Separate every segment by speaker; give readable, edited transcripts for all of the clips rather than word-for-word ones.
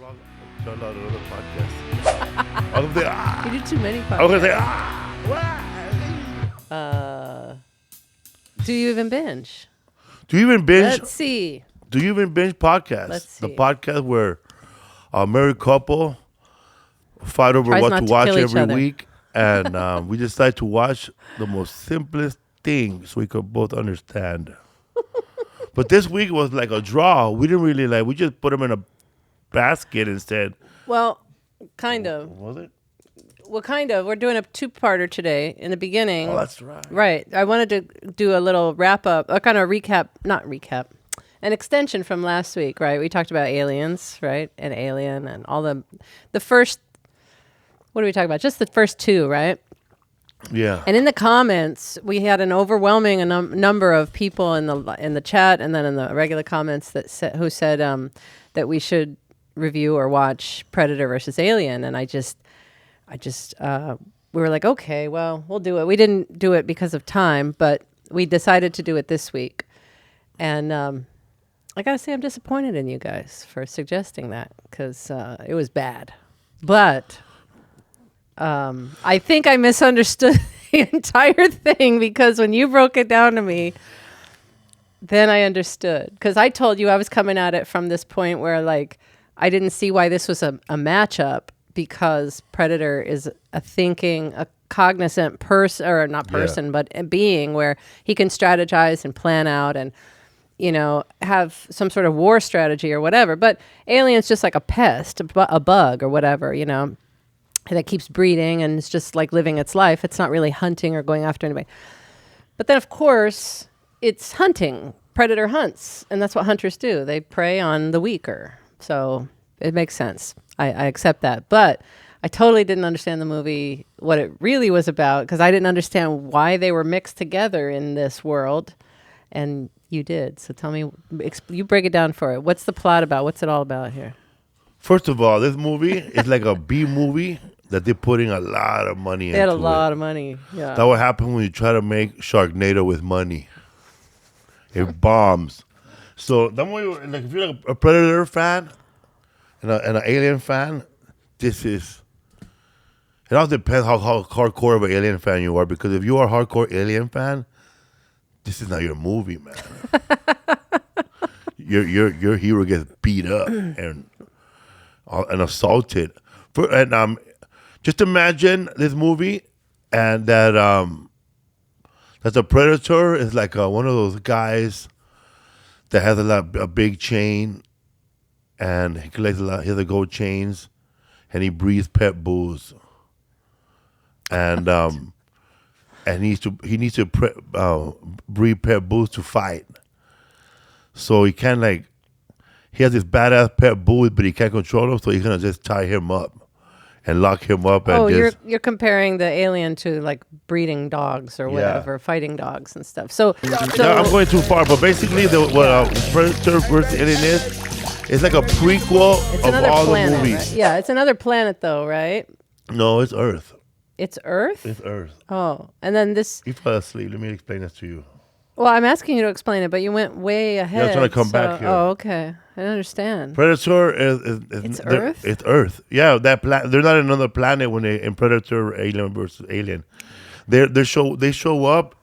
Speaker 1: wrong. I've done a lot of other podcasts. I was gonna say,
Speaker 2: You do too many podcasts.
Speaker 1: I was gonna say,
Speaker 2: Do you even binge?
Speaker 1: Do you even binge?
Speaker 2: Let's see.
Speaker 1: Do you even binge podcasts?
Speaker 2: Let's see.
Speaker 1: The podcast where a married couple fight over
Speaker 2: Tries
Speaker 1: what
Speaker 2: not
Speaker 1: to
Speaker 2: to
Speaker 1: watch
Speaker 2: kill each
Speaker 1: every
Speaker 2: other.
Speaker 1: week, and we decide to watch the most simplest thing so we could both understand. But this week was like a draw. We didn't really like. We just put them in a basket and said,
Speaker 2: Well, kind of.
Speaker 1: "Was it?"
Speaker 2: Well, kind of. We're doing a two-parter today. In the beginning.
Speaker 1: Oh, that's right.
Speaker 2: Right. I wanted to do a little wrap-up, a kind of recap, not recap, an extension from last week, right? We talked about aliens, right? And Alien and all the first, what did we talk about? Just the first two, right?
Speaker 1: Yeah.
Speaker 2: And in the comments, we had an overwhelming number of people in the chat and then in the regular comments who said that we should review or watch Predator versus Alien. And I just we were like, okay, well, we'll do it. We didn't do it because of time, but we decided to do it this week. And I gotta say, I'm disappointed in you guys for suggesting that because it was bad. But I think I misunderstood the entire thing because when you broke it down to me, then I understood. Because I told you I was coming at it from this point where, like, I didn't see why this was a matchup because Predator is a cognizant person, or not person, but a being where he can strategize and plan out and, have some sort of war strategy or whatever. But Alien's just like a pest, a bug or whatever, that keeps breeding and it's just like living its life. It's not really hunting or going after anybody. But then, of course, it's hunting. Predator hunts, and that's what hunters do. They prey on the weaker. So it makes sense. I accept that. But I totally didn't understand the movie, what it really was about, because I didn't understand why they were mixed together in this world. And you did. So tell me, you break it down for it. What's the plot about? What's it all about here?
Speaker 1: First of all, this movie is like a B movie that they're putting a lot of money into.
Speaker 2: They had a lot of money. Yeah.
Speaker 1: That would happen when you try to make Sharknado with money. It bombs. So that movie, like, if you're like a Predator fan and an Alien fan, this is. It all depends how hardcore of an Alien fan you are, because if you are a hardcore Alien fan, this is not your movie, man. Your hero gets beat up and assaulted. Just imagine this movie, and that the Predator is like one of those guys that has a big chain, and he collects he has a gold chains, and he breeds pet bulls, and he needs to breed pet bulls to fight. So he can't, like, he has this badass pet bull, but he can't control him, so he's gonna just tie him up and lock him up. And
Speaker 2: you're comparing the Alien to like breeding dogs or whatever, fighting dogs and stuff. So
Speaker 1: I'm going too far, but basically what Predator versus Alien is like a prequel of all
Speaker 2: planet,
Speaker 1: the movies.
Speaker 2: Right? Yeah, it's another planet though, right?
Speaker 1: No, it's Earth.
Speaker 2: It's Earth?
Speaker 1: It's Earth.
Speaker 2: Oh, and then this...
Speaker 1: You fell asleep. Let me explain this to you.
Speaker 2: Well, I'm asking you to explain it, but you went way ahead.
Speaker 1: Yeah, I'm trying to come back here.
Speaker 2: Oh, okay. I don't understand.
Speaker 1: Predator is
Speaker 2: it's Earth?
Speaker 1: It's Earth. Yeah, they're not another planet when they in Predator Alien versus Alien. They show up.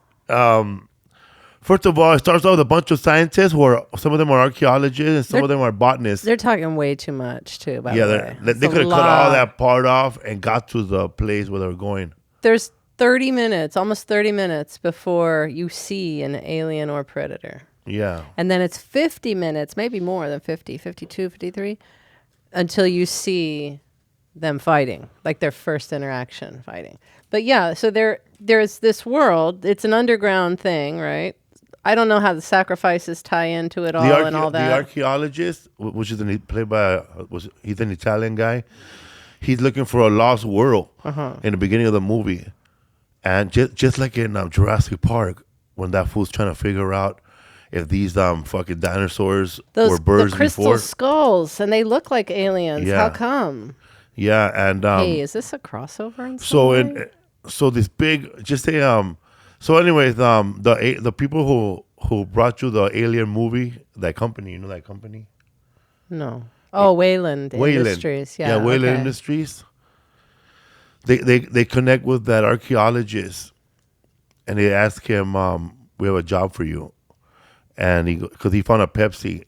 Speaker 1: First of all, it starts off with a bunch of scientists who are, some of them are archaeologists and some of them are botanists.
Speaker 2: They're talking way too much too. By the way,
Speaker 1: they could have cut all that part off and got to the place where they're going.
Speaker 2: There's 30 minutes, almost 30 minutes before you see an alien or predator.
Speaker 1: Yeah.
Speaker 2: And then it's 50 minutes, maybe more than 50, 52, 53, until you see them fighting, like their first interaction fighting. But yeah, so there's this world. It's an underground thing, right? I don't know how the sacrifices tie into it all and all that.
Speaker 1: The archaeologist, which is played by, he's an Italian guy. He's looking for a lost world in the beginning of the movie. And just like in Jurassic Park, when that fool's trying to figure out if these fucking dinosaurs were birds
Speaker 2: the crystal
Speaker 1: before.
Speaker 2: skulls, and they look like aliens.
Speaker 1: Yeah.
Speaker 2: How come?
Speaker 1: Yeah, and
Speaker 2: hey, is this a crossover in some way?
Speaker 1: So this big, just say so anyways, the people who brought you the Alien movie, that company, you know that company?
Speaker 2: No. Oh, Wayland
Speaker 1: Wayland.
Speaker 2: Industries. Yeah,
Speaker 1: Wayland
Speaker 2: okay.
Speaker 1: Industries. They connect with that archaeologist, and they ask him, "We have a job for you," and because he found a Pepsi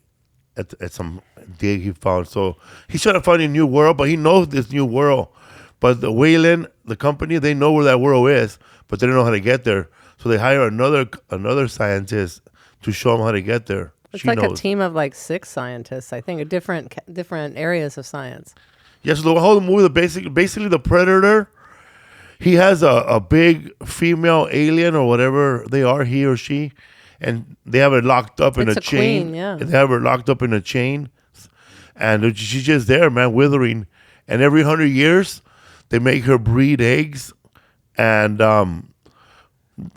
Speaker 1: at some dig he found, so he's trying to find a new world, but he knows this new world. But the Wayland, the company, they know where that world is, but they don't know how to get there. So they hire another scientist to show them how to get there.
Speaker 2: It's
Speaker 1: She
Speaker 2: like
Speaker 1: knows.
Speaker 2: a team of like 6 scientists, I think, different areas of science.
Speaker 1: Yes, the whole movie, basically the Predator, he has a big female alien or whatever they are, he or she, and they have her locked up in
Speaker 2: It's
Speaker 1: a
Speaker 2: a
Speaker 1: chain.
Speaker 2: queen, yeah.
Speaker 1: They have her locked up in a chain, and she's just there, man, withering. And every 100 years, they make her breed eggs, and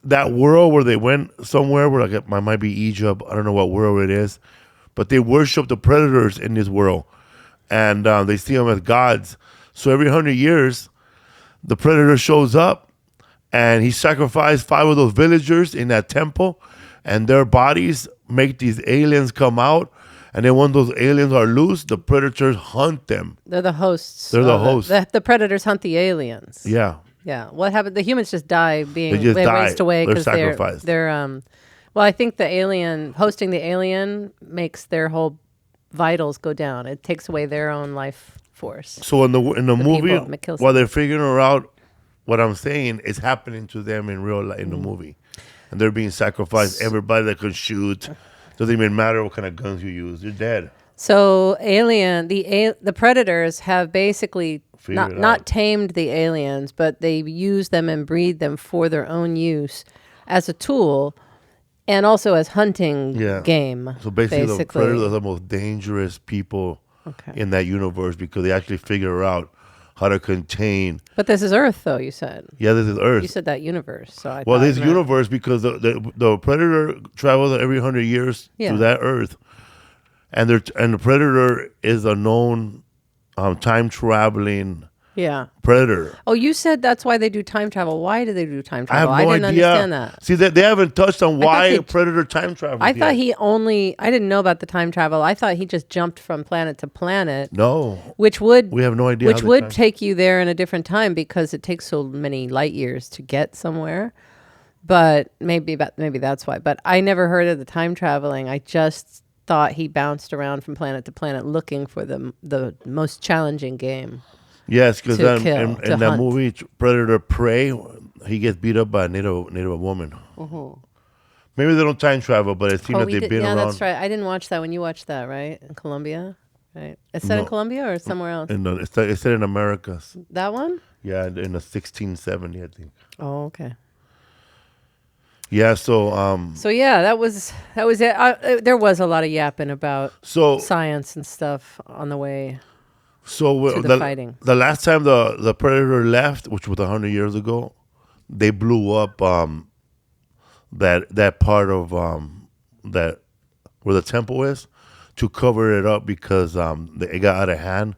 Speaker 1: that world where they went somewhere where like it might be Egypt, I don't know what world it is, but they worship the predators in this world, and they see them as gods. So every 100 years, the predator shows up, and he sacrificed 5 of those villagers in that temple, and their bodies make these aliens come out. And then when those aliens are loose, the predators hunt them.
Speaker 2: They're the hosts.
Speaker 1: They're the
Speaker 2: of it.
Speaker 1: hosts.
Speaker 2: The predators hunt the aliens.
Speaker 1: Yeah.
Speaker 2: Yeah. What happened? The humans just die
Speaker 1: They just die.
Speaker 2: raced away
Speaker 1: They're
Speaker 2: because
Speaker 1: sacrificed.
Speaker 2: they're well, I think the alien hosting the alien makes their whole vitals go down. It takes away their own life force.
Speaker 1: So in the movie,
Speaker 2: people, it kills
Speaker 1: while
Speaker 2: them.
Speaker 1: they're figuring out what I'm saying, it's happening to them in real life in the movie, and they're being sacrificed. Everybody that can shoot, doesn't even matter what kind of guns you use, you're dead.
Speaker 2: So the predators have basically
Speaker 1: Figured it out.
Speaker 2: not tamed the aliens, but they use them and breed them for their own use as a tool, and also as hunting game.
Speaker 1: So basically, the predators are the most dangerous people in that universe because they actually figure out how to contain.
Speaker 2: But this is Earth, though, you said.
Speaker 1: Yeah, this is Earth.
Speaker 2: You said that universe. So I
Speaker 1: Well,
Speaker 2: thought
Speaker 1: this
Speaker 2: it meant-
Speaker 1: universe because the predator travels every 100 years to that Earth, and the predator is a known time traveling predator.
Speaker 2: Oh, you said that's why they do time travel. Why do they do time
Speaker 1: I have
Speaker 2: travel?
Speaker 1: no
Speaker 2: I didn't
Speaker 1: idea.
Speaker 2: understand that.
Speaker 1: See, they haven't touched on why
Speaker 2: they-
Speaker 1: a predator time travels.
Speaker 2: I thought I didn't know about the time travel. I thought he just jumped from planet to planet.
Speaker 1: No.
Speaker 2: Which would
Speaker 1: We have no idea.
Speaker 2: Which
Speaker 1: how
Speaker 2: would
Speaker 1: time-
Speaker 2: take you there in a different time because it takes so many light years to get somewhere. But maybe that's why. But I never heard of the time traveling. I just thought he bounced around from planet to planet looking for the most challenging game.
Speaker 1: Yes, because
Speaker 2: to
Speaker 1: in
Speaker 2: kill, to
Speaker 1: that
Speaker 2: hunt.
Speaker 1: movie, Predator Prey, he gets beat up by a Native woman. Maybe they don't time travel, but it seems that they've been
Speaker 2: yeah,
Speaker 1: around.
Speaker 2: that's right. I didn't watch that when you watched that, right? In Colombia, right? It's set in
Speaker 1: No.
Speaker 2: Colombia or somewhere else?
Speaker 1: It's set in Americas.
Speaker 2: That one?
Speaker 1: Yeah, in the 1670, I think.
Speaker 2: Oh, okay.
Speaker 1: Yeah, so
Speaker 2: So yeah, that was it. There was a lot of yapping about
Speaker 1: so
Speaker 2: science and stuff on the way.
Speaker 1: so
Speaker 2: to the fighting.
Speaker 1: The last time the Predator left, which was 100 years ago, they blew up that part of that where the temple is to cover it up because it got out of hand.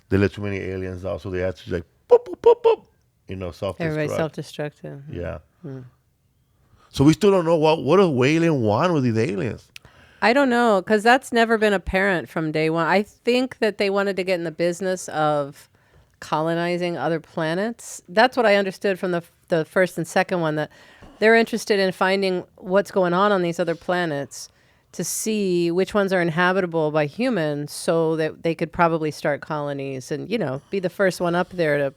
Speaker 1: They let too many aliens out, so they had to like boop boop boop boop, self-destruct.
Speaker 2: Everybody self-destructed.
Speaker 1: Yeah. So we still don't know what does Wayland want with these aliens.
Speaker 2: I don't know, because that's never been apparent from day one. I think that they wanted to get in the business of colonizing other planets. That's what I understood from the first and second one, that they're interested in finding what's going on these other planets to see which ones are inhabitable by humans so that they could probably start colonies and, be the first one up there to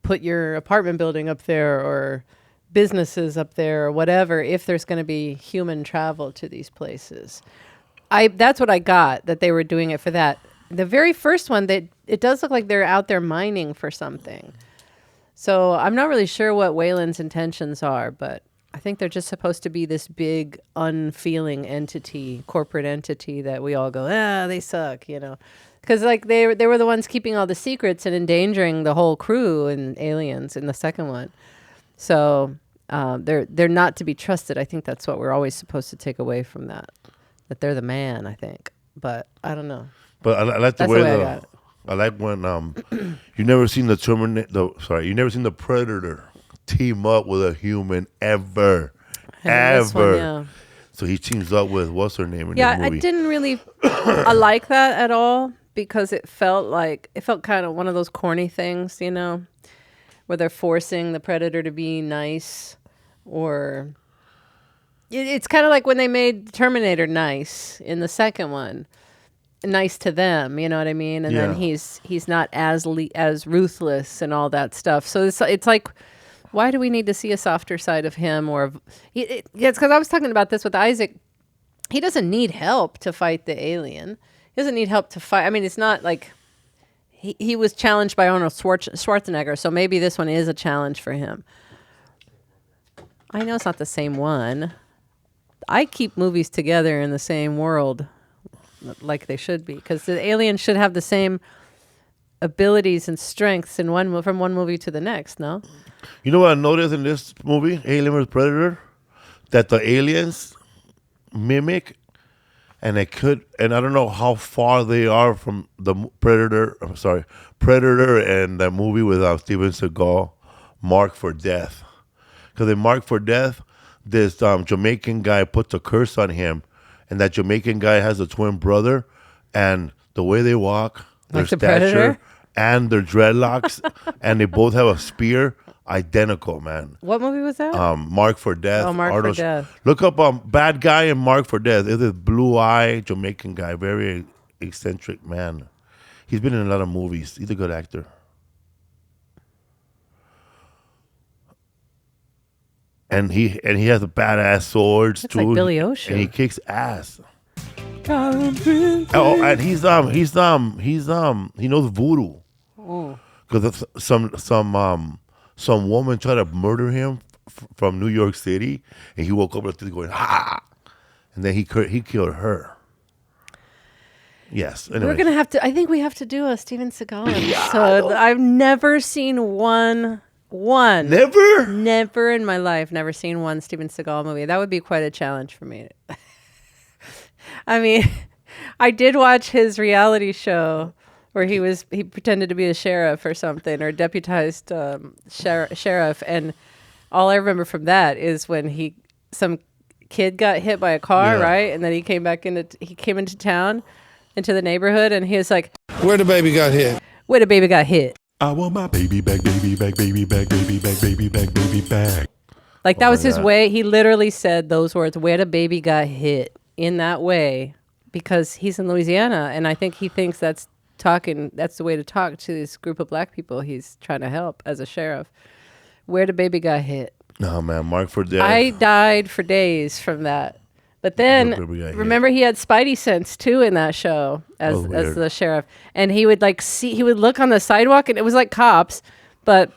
Speaker 2: put your apartment building up there or businesses up there or whatever, if there's going to be human travel to these places. That's what I got, that they were doing it for that. The very first one, it does look like they're out there mining for something. So I'm not really sure what Wayland's intentions are, but I think they're just supposed to be this big, unfeeling entity, corporate entity that we all go, they suck, Because they were the ones keeping all the secrets and endangering the whole crew and aliens in the second one. So they're not to be trusted. I think that's what we're always supposed to take away from that they're the man, I think. But I don't know.
Speaker 1: But I like the
Speaker 2: That's
Speaker 1: way
Speaker 2: the way I got it.
Speaker 1: I like when you never seen you never seen the Predator team up with a human ever.
Speaker 2: And this one,
Speaker 1: ever.
Speaker 2: yeah.
Speaker 1: So he teams up with what's her name in
Speaker 2: Yeah,
Speaker 1: the movie.
Speaker 2: I didn't really I like that at all because it felt kind of one of those corny things, you know, where they're forcing the predator to be nice, or it's kind of like when they made Terminator nice in the second one. Nice to them, you know what I mean? And then he's not as ruthless and all that stuff. So it's like, why do we need to see a softer side of him? Or it's because I was talking about this with Isaac. He doesn't need help to fight the alien. He doesn't need help to fight. I mean, it's not like he was challenged by Arnold Schwarzenegger, so maybe this one is a challenge for him. I know it's not the same one. I keep movies together in the same world like they should be, because the aliens should have the same abilities and strengths from one movie to the next, no?
Speaker 1: You know what I noticed in this movie, Alien vs. Predator? That the aliens mimic, and I don't know how far they are from the Predator and the movie with Steven Seagal, Marked for Death. Because in Marked for Death, this Jamaican guy puts a curse on him, and that Jamaican guy has a twin brother, and the way they walk, their
Speaker 2: like the
Speaker 1: stature,
Speaker 2: Predator?
Speaker 1: And their dreadlocks, and they both have a spear, identical, man.
Speaker 2: What movie was that?
Speaker 1: Marked for Death.
Speaker 2: Oh, Marked for Death.
Speaker 1: Look up bad guy in Marked for Death. It's this blue-eyed Jamaican guy, very eccentric man. He's been in a lot of movies. He's a good actor. And he has a badass swords
Speaker 2: It's
Speaker 1: too.
Speaker 2: like Billy Ocean.
Speaker 1: And he kicks ass. Oh, and he knows voodoo. Because some woman tried to murder him from New York City, and he woke up going ha, and then he killed her. Yes. Anyways.
Speaker 2: We're gonna have to. I think we have to do a Steven Seagal episode. I've never seen one. Never in my life. Never seen one Steven Seagal movie. That would be quite a challenge for me. I mean, I did watch his reality show where he pretended to be a sheriff or something, or deputized sheriff, and all I remember from that is when some kid got hit by a car, right? And then he came into town, into the neighborhood, and he was like,
Speaker 3: "Where the baby got hit?
Speaker 2: Where the baby got hit?
Speaker 4: I want my baby back, baby back, baby back, baby back, baby back, baby back."
Speaker 2: Like that was his way. He literally said those words, "Where the baby got hit," in that way, because he's in Louisiana, and I think he thinks that's the way to talk to this group of black people he's trying to help as a sheriff. Where the baby got hit.
Speaker 1: No, man, Marked for Death.
Speaker 2: I died for days from that. But then, remember, he had Spidey sense too in that show as the sheriff, and he would look on the sidewalk, and it was like cops, but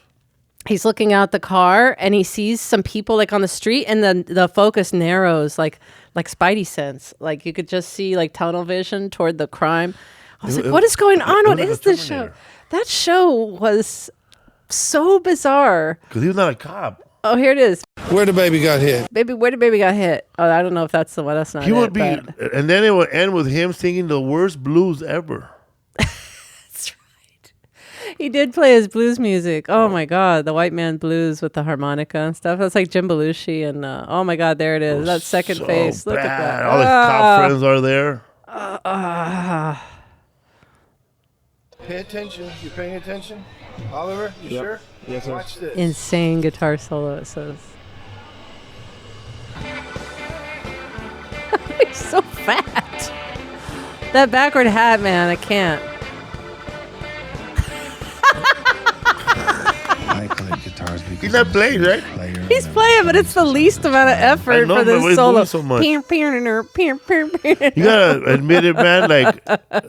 Speaker 2: he's looking out the car, and he sees some people like on the street, and then the focus narrows like Spidey sense, like you could just see like tunnel vision toward the crime. I was like, what is going on? What is this show? That show was so bizarre.
Speaker 1: Because he was not a cop.
Speaker 2: Oh, here it is.
Speaker 3: Where the baby got hit?
Speaker 2: Where the baby got hit? Oh, I don't know if that's the one. That's not
Speaker 1: He would be,
Speaker 2: but.
Speaker 1: and then it would end with him singing the worst blues ever.
Speaker 2: That's right. He did play his blues music. Oh my God, the white man blues with the harmonica and stuff. That's like Jim Belushi, and oh my God, there it is. That second
Speaker 1: so
Speaker 2: face. Look
Speaker 1: bad.
Speaker 2: at that.
Speaker 1: All his cop friends are there.
Speaker 3: Pay attention. You paying attention, Oliver? You sure?
Speaker 5: Yes, sir.
Speaker 3: Watch this.
Speaker 2: Insane guitar solo, it says. He's so fat. That backward hat, man, I can't.
Speaker 5: I play guitars because
Speaker 1: He's not playing, right?
Speaker 2: He's playing, but it's the least amount of effort for this solo.
Speaker 1: So much.
Speaker 2: You
Speaker 1: You gotta admit it, man. Like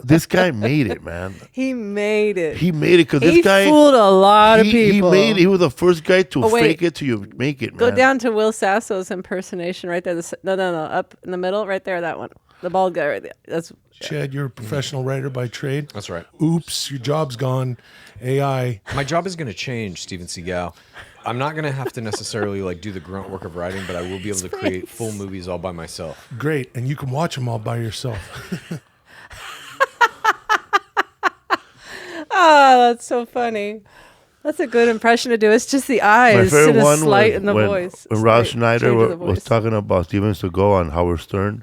Speaker 1: this guy made it, man.
Speaker 2: He made it.
Speaker 1: He made it because this guy
Speaker 2: fooled a lot of people.
Speaker 1: He was the first guy to fake it till you make it, man.
Speaker 2: Go down to Will Sasso's impersonation right there. No, up in the middle, right there. That one, the bald guy right there. That's
Speaker 6: Chad. You're a professional writer by trade.
Speaker 7: That's right.
Speaker 6: Oops, your job's gone. AI.
Speaker 7: My job is going to change, Steven Seagal. I'm not going to have to necessarily like do the grunt work of writing, but I will be able to create full movies all by myself.
Speaker 6: Great, and you can watch them all by yourself.
Speaker 2: Oh, that's so funny. That's a good impression to do. It's just the
Speaker 1: My
Speaker 2: eyes
Speaker 1: favorite
Speaker 2: and a
Speaker 1: one
Speaker 2: slight
Speaker 1: was
Speaker 2: in the
Speaker 1: when,
Speaker 2: voice.
Speaker 1: when Rob
Speaker 2: Slight
Speaker 1: Schneider
Speaker 2: change of the
Speaker 1: was
Speaker 2: voice.
Speaker 1: talking about Steven Seagal on Howard Stern,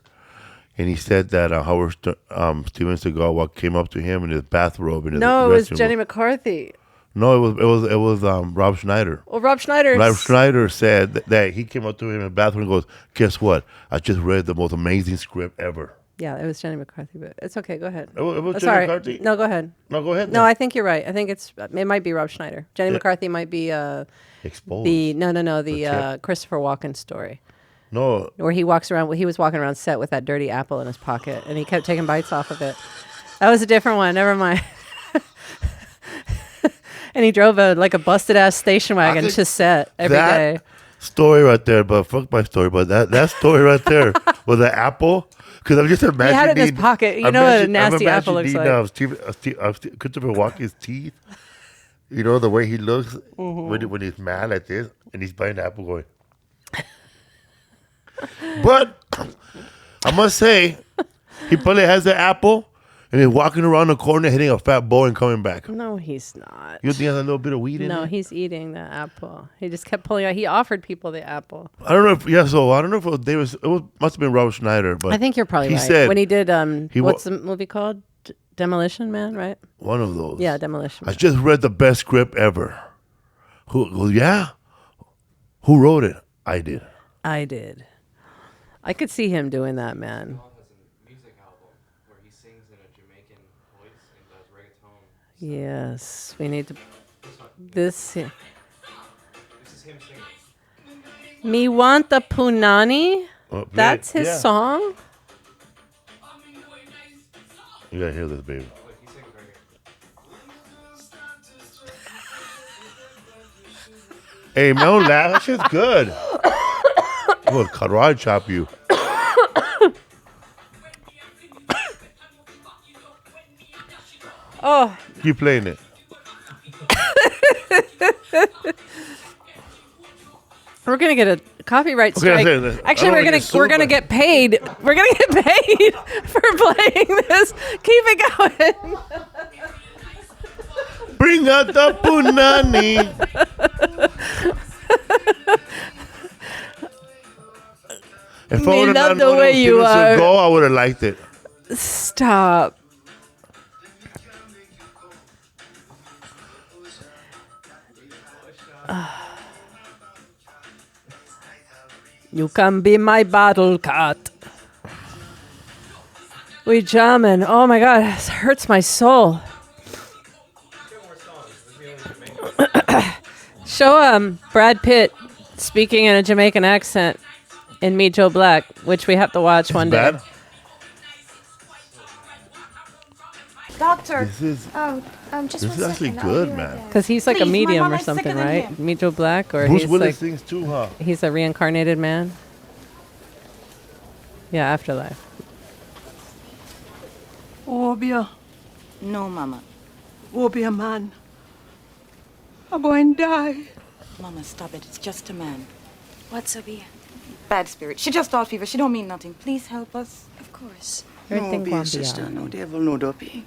Speaker 1: and he said that Steven Seagal came up to him in his bathrobe in his
Speaker 2: No, it was
Speaker 1: dressing
Speaker 2: Jenny
Speaker 1: room.
Speaker 2: McCarthy.
Speaker 1: No, it was Rob Schneider.
Speaker 2: Well, Rob Schneider.
Speaker 1: Rob Schneider said that he came up to him in the bathroom and goes, "Guess what? I just read the most amazing script ever."
Speaker 2: Yeah, it was Jenny McCarthy, but it's okay. Go ahead.
Speaker 1: It was Jenny
Speaker 2: Sorry.
Speaker 1: McCarthy?
Speaker 2: No, go ahead.
Speaker 1: No, go ahead.
Speaker 2: No,
Speaker 1: then.
Speaker 2: I think you're right. I think it might be Rob Schneider. Jenny McCarthy might be
Speaker 1: Exposed.
Speaker 2: the Christopher Walken story
Speaker 1: No,
Speaker 2: where he was walking around set with that dirty apple in his pocket and he kept taking bites off of it. That was a different one. Never mind. And he drove a busted ass station wagon
Speaker 1: think
Speaker 2: to set every day.
Speaker 1: that story right there, but fuck my story, but that story right there with the apple, because I'm just imagining.
Speaker 2: He had it in his pocket. You know what a nasty apple looks like.
Speaker 1: Christopher Walken's teeth. You know the way he looks when he's mad like this, and he's biting the apple going. But I must say, he probably has the apple, and he's walking around the corner hitting a fat boy and coming back.
Speaker 2: No, he's not.
Speaker 1: You think he has a little bit of weed in
Speaker 2: No,
Speaker 1: it?
Speaker 2: he's eating the apple. He just kept pulling out. He offered people the apple.
Speaker 1: I don't know if it was Davis. Must have been Robert Schneider, but
Speaker 2: I think you're probably
Speaker 1: he
Speaker 2: right.
Speaker 1: said
Speaker 2: When he did,
Speaker 1: he
Speaker 2: what's the movie called? Demolition Man, right?
Speaker 1: one of those.
Speaker 2: Yeah, Demolition
Speaker 1: I
Speaker 2: Man.
Speaker 1: just read the best script ever. Who? Yeah. Who wrote it? I did.
Speaker 2: I did. I could see him doing that, man.
Speaker 7: Has a music album where he sings in a Jamaican voice and does reggaeton.
Speaker 2: Yes, we need to. This.
Speaker 7: This is him singing.
Speaker 2: Me want the punani. That's his
Speaker 1: yeah.
Speaker 2: song.
Speaker 1: You gotta hear this, baby.
Speaker 7: Look, he sings right here.
Speaker 1: Hey, man, don't laugh. That shit's good. We'll karate chop you.
Speaker 2: Oh,
Speaker 1: Keep playing it.
Speaker 2: we're gonna get a copyright
Speaker 1: Okay, I
Speaker 2: strike.
Speaker 1: said this. I
Speaker 2: Actually,
Speaker 1: don't
Speaker 2: we're
Speaker 1: wanna
Speaker 2: gonna
Speaker 1: get sued,
Speaker 2: we're gonna
Speaker 1: but-
Speaker 2: get paid. We're gonna get paid for playing this. Keep it going.
Speaker 1: Bring out the punani. If
Speaker 2: Me
Speaker 1: I would have
Speaker 2: love
Speaker 1: not
Speaker 2: the
Speaker 1: known
Speaker 2: way
Speaker 1: it was
Speaker 2: you
Speaker 1: Steven
Speaker 2: are.
Speaker 1: Seagal, I would have liked it.
Speaker 2: Stop. You can be my battle cat. We jamming. Oh my god, this hurts my soul. Show Brad Pitt speaking in a Jamaican accent in Meet Joe Black, which we have to watch one day.
Speaker 1: Bad?
Speaker 5: Doctor.
Speaker 1: This is
Speaker 5: Just
Speaker 1: this is actually good, man.
Speaker 2: Because he's like
Speaker 5: Please,
Speaker 2: a
Speaker 5: my
Speaker 2: medium
Speaker 5: mom
Speaker 2: or
Speaker 5: is sicker
Speaker 2: something,
Speaker 5: than
Speaker 2: right?
Speaker 5: him.
Speaker 2: Meet Joe Black, or
Speaker 1: Bruce
Speaker 2: he's
Speaker 1: Willis
Speaker 2: like
Speaker 1: sings too, huh?
Speaker 2: he's a reincarnated man. Yeah, afterlife.
Speaker 8: Obia,
Speaker 9: No, Mama.
Speaker 8: Obia man. I'm going to die.
Speaker 9: Mama, stop it. It's just a man.
Speaker 5: What's Obia?
Speaker 9: Bad spirit. She just thought fever. She don't mean nothing. Please help us.
Speaker 5: Of course.
Speaker 2: Everything
Speaker 10: be
Speaker 2: gonna
Speaker 10: a
Speaker 2: be
Speaker 10: sister,
Speaker 2: alright.
Speaker 10: no devil, no dopey.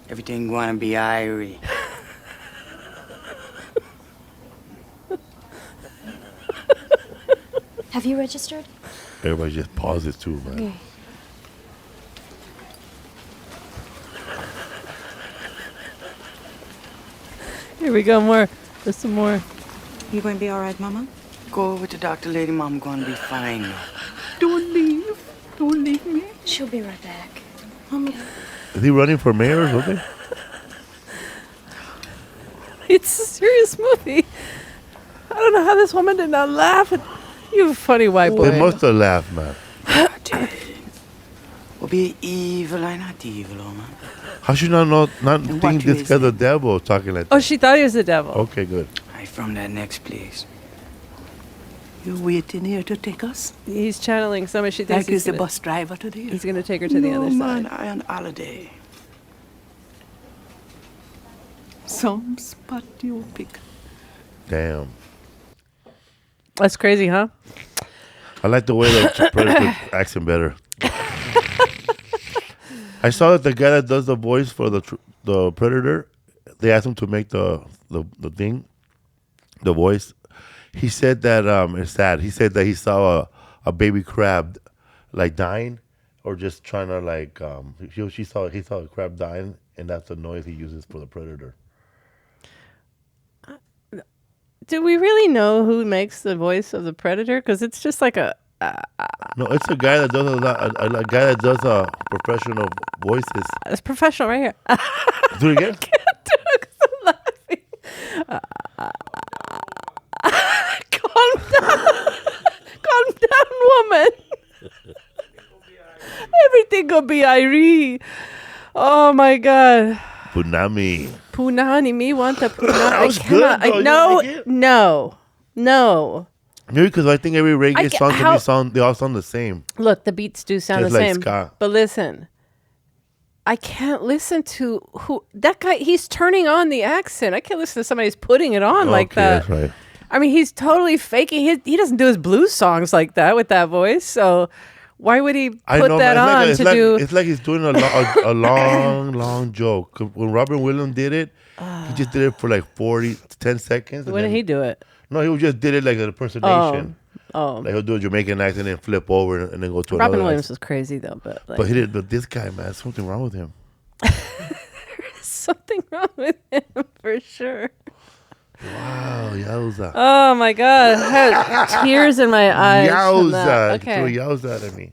Speaker 10: Everything gonna be irie.
Speaker 5: Have you registered?
Speaker 1: Everybody just pauses too, man.
Speaker 2: Here we go, more. There's some more.
Speaker 9: You going to be all right, Mama?
Speaker 10: Go with the doctor, lady. Mom gonna be fine.
Speaker 8: Don't leave. Don't leave me.
Speaker 5: She'll be right back.
Speaker 9: Mama.
Speaker 1: Is he running for mayor or something?
Speaker 2: It's a serious movie. I don't know how this woman did not laugh. You funny white boy.
Speaker 1: They must have laughed, man.
Speaker 10: Will be evil, I not evil, oh man.
Speaker 1: How should I not
Speaker 10: what
Speaker 1: think
Speaker 10: you
Speaker 1: this
Speaker 10: is
Speaker 1: guy's a
Speaker 10: it?
Speaker 1: devil talking like
Speaker 2: Oh,
Speaker 1: that?
Speaker 2: she thought he was the devil.
Speaker 1: Okay, good.
Speaker 10: I from that next place.
Speaker 8: You waiting here to take us?
Speaker 2: He's channeling somebody. She thinks
Speaker 8: Like
Speaker 2: he's
Speaker 8: he's the
Speaker 2: gonna,
Speaker 8: bus driver today.
Speaker 2: he's gonna take her to the
Speaker 8: no,
Speaker 2: other
Speaker 8: man,
Speaker 2: side.
Speaker 8: I on holiday. Some spot you pick.
Speaker 1: Damn.
Speaker 2: That's crazy, huh?
Speaker 1: I like the way that Predator accent better. I saw that the guy that does the voice for the Predator, they asked him to make the thing, the voice. He said that it's sad. He said that he saw a baby crab like dying, or just trying to like he saw a crab dying, and that's the noise he uses for the predator.
Speaker 2: Do we really know who makes the voice of the predator? Because it's just like a.
Speaker 1: No, it's a guy that does a guy that does professional voices.
Speaker 2: It's professional right here.
Speaker 1: Do it again.
Speaker 2: I can't do it 'cause I'm laughing. Calm down. Calm down, woman. Everything will be Irie. Oh my God.
Speaker 1: Punani.
Speaker 2: Punani, me want the punani.
Speaker 1: That was
Speaker 2: I cannot.
Speaker 1: good, though.
Speaker 2: No.
Speaker 1: Maybe because I think every reggae song can be song. They all sound the same.
Speaker 2: Look, the beats do sound
Speaker 1: Just
Speaker 2: the
Speaker 1: like
Speaker 2: same.
Speaker 1: ska.
Speaker 2: But listen, I can't listen to that guy. He's turning on the accent. I can't listen to somebody who's putting it on like that.
Speaker 1: That's right.
Speaker 2: I mean, he's totally faking. He doesn't do his blues songs like that with that voice. So why would he put that on to do?
Speaker 1: It's like he's doing a long joke. When Robin Williams did it, he just did it for like 10 seconds.
Speaker 2: When did he do it?
Speaker 1: No, he just did it like an impersonation.
Speaker 2: Oh.
Speaker 1: Like he'll do a Jamaican accent and then flip over and then go to
Speaker 2: Robin
Speaker 1: another
Speaker 2: Williams
Speaker 1: accent.
Speaker 2: was crazy though, but
Speaker 1: But he did. But this guy, man, something wrong with him.
Speaker 2: something wrong with him for sure.
Speaker 1: Wow, yowza.
Speaker 2: Oh my God, I had tears in my eyes. from that.
Speaker 1: Yowza.
Speaker 2: Okay.
Speaker 1: Threw yowza at me.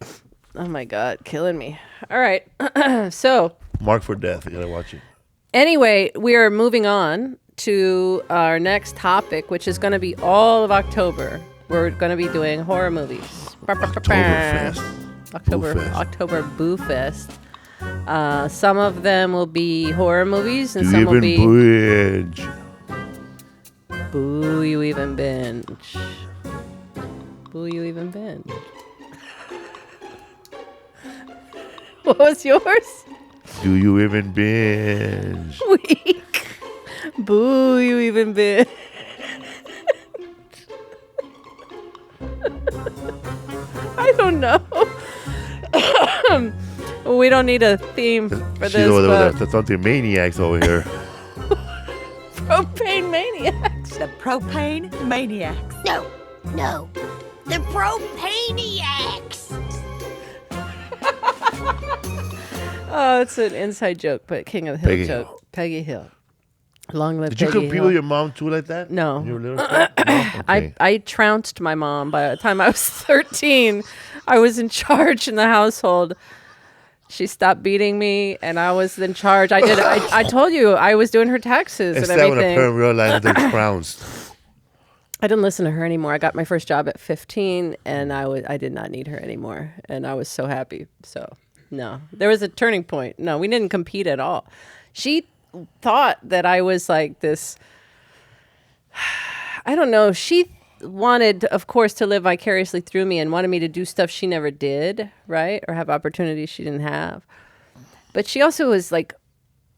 Speaker 2: Oh my God, killing me. All right. So,
Speaker 1: Mark for death. You gotta watch it.
Speaker 2: anyway, we are moving on to our next topic, which is going to be all of October. We're going to be doing horror movies.
Speaker 1: Oktoberfest. Boo Fest.
Speaker 2: October Boo Fest. Some of them will be horror movies, and
Speaker 1: You
Speaker 2: some will be
Speaker 1: binge.
Speaker 2: Boo You Even Binge. Boo You Even Binge. What was yours?
Speaker 1: Do you even binge?
Speaker 2: Weak. Boo You Even Binge. I don't know. We don't need a theme for
Speaker 1: She's
Speaker 2: this.
Speaker 1: over there.
Speaker 2: But
Speaker 1: That's something maniacs over here.
Speaker 2: propane maniacs.
Speaker 11: The propane maniacs.
Speaker 12: No. The propaniacs.
Speaker 2: Oh, it's an inside joke, but King of the Hill
Speaker 1: Peggy
Speaker 2: joke.
Speaker 1: Hill.
Speaker 2: Peggy Hill. Long live
Speaker 1: Did you
Speaker 2: Peggy
Speaker 1: compete
Speaker 2: Hill.
Speaker 1: with your mom too like that?
Speaker 2: No.
Speaker 1: When you were little? No? Okay.
Speaker 2: I trounced my mom by the time I was 13. I was in charge in the household. She stopped beating me, and I was in charge. I told you I was doing her taxes
Speaker 1: It's
Speaker 2: and
Speaker 1: sad when a
Speaker 2: everything.
Speaker 1: parent realizes they're trounced.
Speaker 2: I didn't listen to her anymore. I got my first job at 15, and I did not need her anymore, and I was so happy. So no, there was a turning point. No, we didn't compete at all. She thought that I was like this. I don't know. She wanted, of course, to live vicariously through me and wanted me to do stuff she never did, right? Or have opportunities she didn't have. But she also was like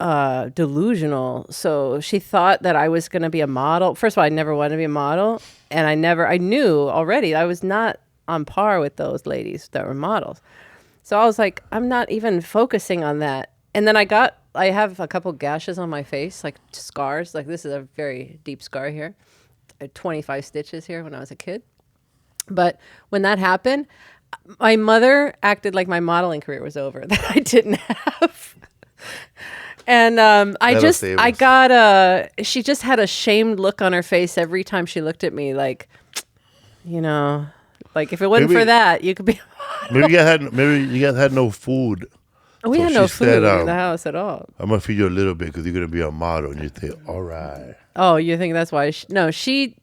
Speaker 2: delusional. So she thought that I was going to be a model. First of all, I never wanted to be a model. And I knew already I was not on par with those ladies that were models. So I was like, I'm not even focusing on that. And then I have a couple gashes on my face, like scars. Like this is a very deep scar here. 25 stitches here when I was a kid. But when that happened, my mother acted like my modeling career was over, that I didn't have. And she just had a shamed look on her face every time she looked at me, like, like if it wasn't for that, you could be.
Speaker 1: Maybe you guys had no food.
Speaker 2: We had no food in the house at all.
Speaker 1: I'm gonna feed you a little bit because you're gonna be a model, and you say, "All right."
Speaker 2: Oh, you think that's why? She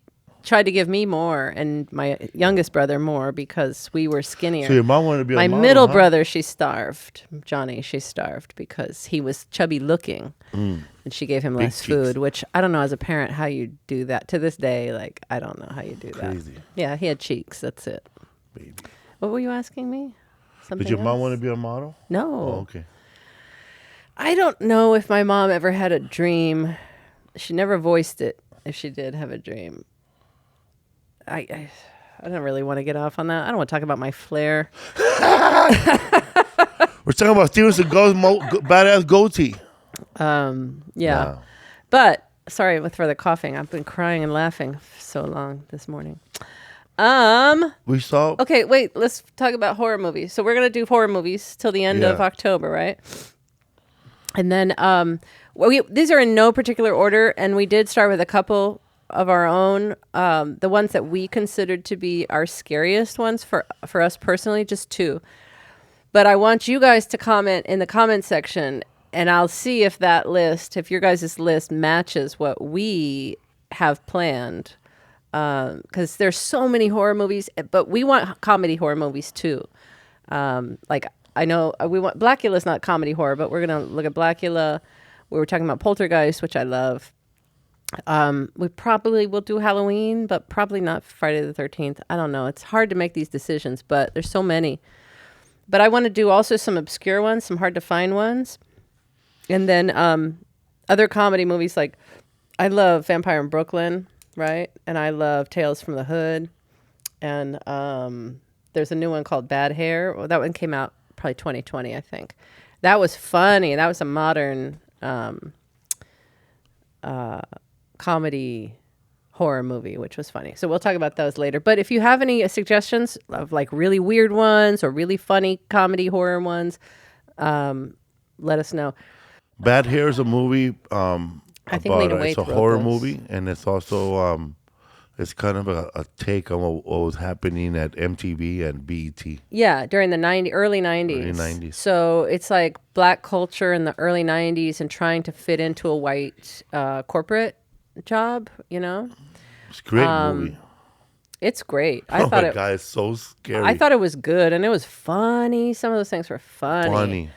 Speaker 2: tried to give me more and my youngest brother more because we were skinnier.
Speaker 1: So your mom wanted to be a model,
Speaker 2: my middle
Speaker 1: huh?
Speaker 2: brother, she starved. Johnny, she starved because he was chubby looking, and she gave him less food. Which I don't know as a parent how you do that to this day. Like I don't know how you do
Speaker 1: Crazy.
Speaker 2: that. Yeah, he had cheeks. That's it.
Speaker 1: Baby.
Speaker 2: What were you asking me? Something
Speaker 1: Did your mom
Speaker 2: else?
Speaker 1: want to be a model?
Speaker 2: No.
Speaker 1: Oh, okay.
Speaker 2: I don't know if my mom ever had a dream. She never voiced it. If she did have a dream, I don't really want to get off on that. I don't want to talk about my flair.
Speaker 1: We're talking about Steven Seagal's badass goatee.
Speaker 2: Yeah.
Speaker 1: Wow.
Speaker 2: But Sorry for the coughing. I've been crying and laughing so long this morning.
Speaker 1: We saw.
Speaker 2: Okay, wait. Let's talk about horror movies. So we're gonna do horror movies till the end of October, right? And then these are in no particular order, and we did start with a couple of our own, the ones that we considered to be our scariest ones for us personally, just 2. But I want you guys to comment in the comment section, and I'll see if that list, if your guys' list matches what we have planned. Because there's so many horror movies, but we want comedy horror movies too. Like I know we want Blackula's not comedy horror, but we're gonna look at Blackula. We were talking about Poltergeist, which I love. We probably will do Halloween, but probably not Friday the 13th. I don't know. It's hard to make these decisions, but there's so many. But I want to do also some obscure ones, some hard to find ones, and then other comedy movies. Like I love Vampire in Brooklyn. Right. And I love Tales from the Hood. And there's a new one called Bad Hair. Well, that one came out probably 2020, I think. That was funny. That was a modern comedy horror movie, which was funny. So we'll talk about those later. But if you have any suggestions of like really weird ones or really funny comedy horror ones, let us know.
Speaker 1: Bad Hair is a movie.
Speaker 2: I think Lena Waithe
Speaker 1: it's a
Speaker 2: wrote
Speaker 1: horror
Speaker 2: this.
Speaker 1: movie, and it's also it's kind of a take on what was happening at MTV and BET.
Speaker 2: Yeah, during the early 90s.
Speaker 1: Early 90s.
Speaker 2: So it's like black culture in the early 90s and trying to fit into a white corporate job, you know?
Speaker 1: It's a great movie.
Speaker 2: It's great.
Speaker 1: Oh my God, it's so scary.
Speaker 2: I thought it was good, and it was funny. Some of those things were funny.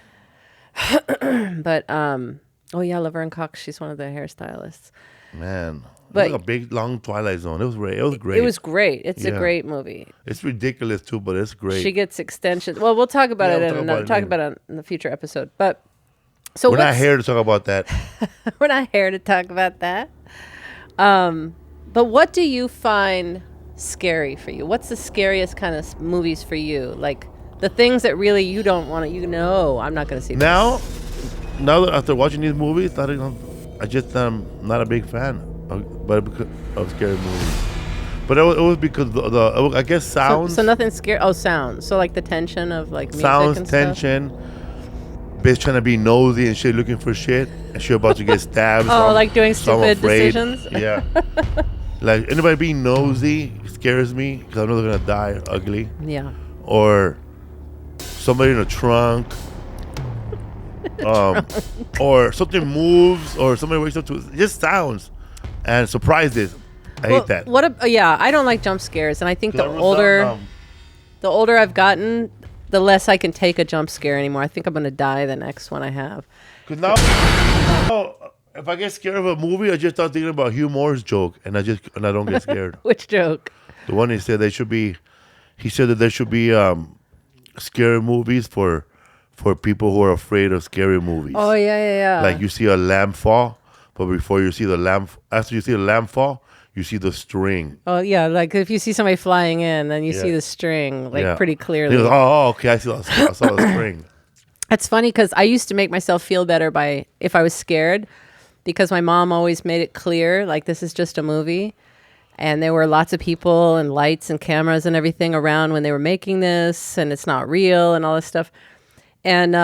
Speaker 2: But oh yeah, Laverne Cox. She's one of the hairstylists.
Speaker 1: Man,
Speaker 2: but
Speaker 1: it was a big long Twilight Zone. It was great. It was great.
Speaker 2: It was great. It's a great movie.
Speaker 1: It's ridiculous too, but it's great.
Speaker 2: She gets extensions. Well, we'll talk about it in a future episode. But so
Speaker 1: we're not here to talk about that.
Speaker 2: We're not here to talk about that. But what do you find scary for you? What's the scariest kind of movies for you? Like the things that really you don't want to. I'm not going to see this.
Speaker 1: Now that after watching these movies, I just not a big fan of scary movies. But it was because the I guess sounds.
Speaker 2: So nothing scary. Oh, sounds. So like the tension of like music
Speaker 1: sounds,
Speaker 2: and
Speaker 1: tension. Bitch trying to be nosy and shit, looking for shit, and she about to get stabbed.
Speaker 2: Oh, like doing stupid decisions.
Speaker 1: Yeah. Like anybody being nosy scares me because I know they're gonna die ugly.
Speaker 2: Yeah.
Speaker 1: Or somebody in a trunk. Or something moves, or somebody wakes up to just sounds and surprises. I hate that.
Speaker 2: I don't like jump scares, and I think the older I've gotten, the less I can take a jump scare anymore. I think I'm gonna die the next one I have.
Speaker 1: Because now, if I get scared of a movie, I just start thinking about Hugh Moore's joke, and I don't get scared.
Speaker 2: Which joke?
Speaker 1: The one he said he said that there should be scary movies for people who are afraid of scary movies.
Speaker 2: Oh yeah.
Speaker 1: Like you see a lamb fall, but before you see the lamb, after you see the lamb fall, you see the string.
Speaker 2: Oh yeah, like if you see somebody flying in, then you see the string pretty clearly.
Speaker 1: He goes, oh, okay, I saw the string.
Speaker 2: It's funny because I used to make myself feel better if I was scared, because my mom always made it clear like this is just a movie, and there were lots of people and lights and cameras and everything around when they were making this, and it's not real and all this stuff. And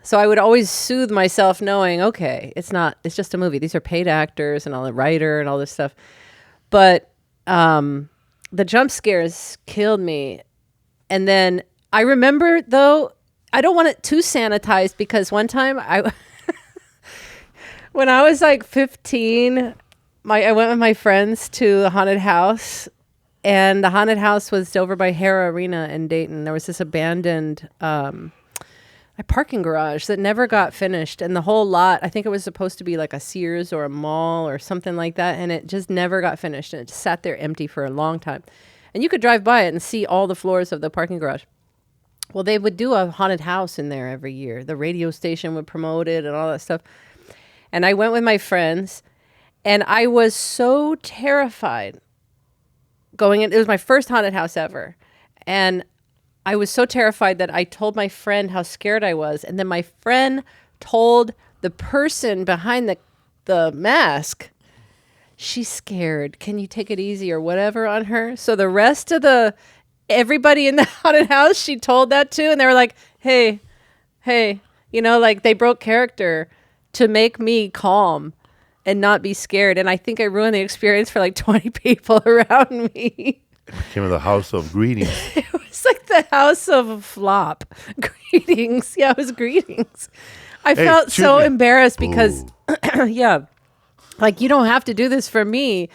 Speaker 2: so I would always soothe myself knowing, okay, it's just a movie. These are paid actors and all the writer and all this stuff. But the jump scares killed me. And then I remember, though, I don't want it too sanitized, because one time when I was like 15, I went with my friends to the haunted house. And the haunted house was over by Hara Arena in Dayton. There was this abandoned a parking garage that never got finished, and the whole lot, I think it was supposed to be like a Sears or a mall or something like that, and it just never got finished, and it just sat there empty for a long time. And you could drive by it and see all the floors of the parking garage. Well, they would do a haunted house in there every year. The radio station would promote it and all that stuff. And I went with my friends, and I was so terrified going in. It was my first haunted house ever, and I was so terrified that I told my friend how scared I was. And then my friend told the person behind the mask she's scared. Can you take it easy or whatever on her? So the rest of everybody in the haunted house, she told that to, and they were like, hey, like they broke character to make me calm and not be scared. And I think I ruined the experience for like 20 people around me.
Speaker 1: It became the house of greetings.
Speaker 2: It was like the house of flop. Greetings. Yeah, it was greetings. I felt so embarrassed because, like, you don't have to do this for me.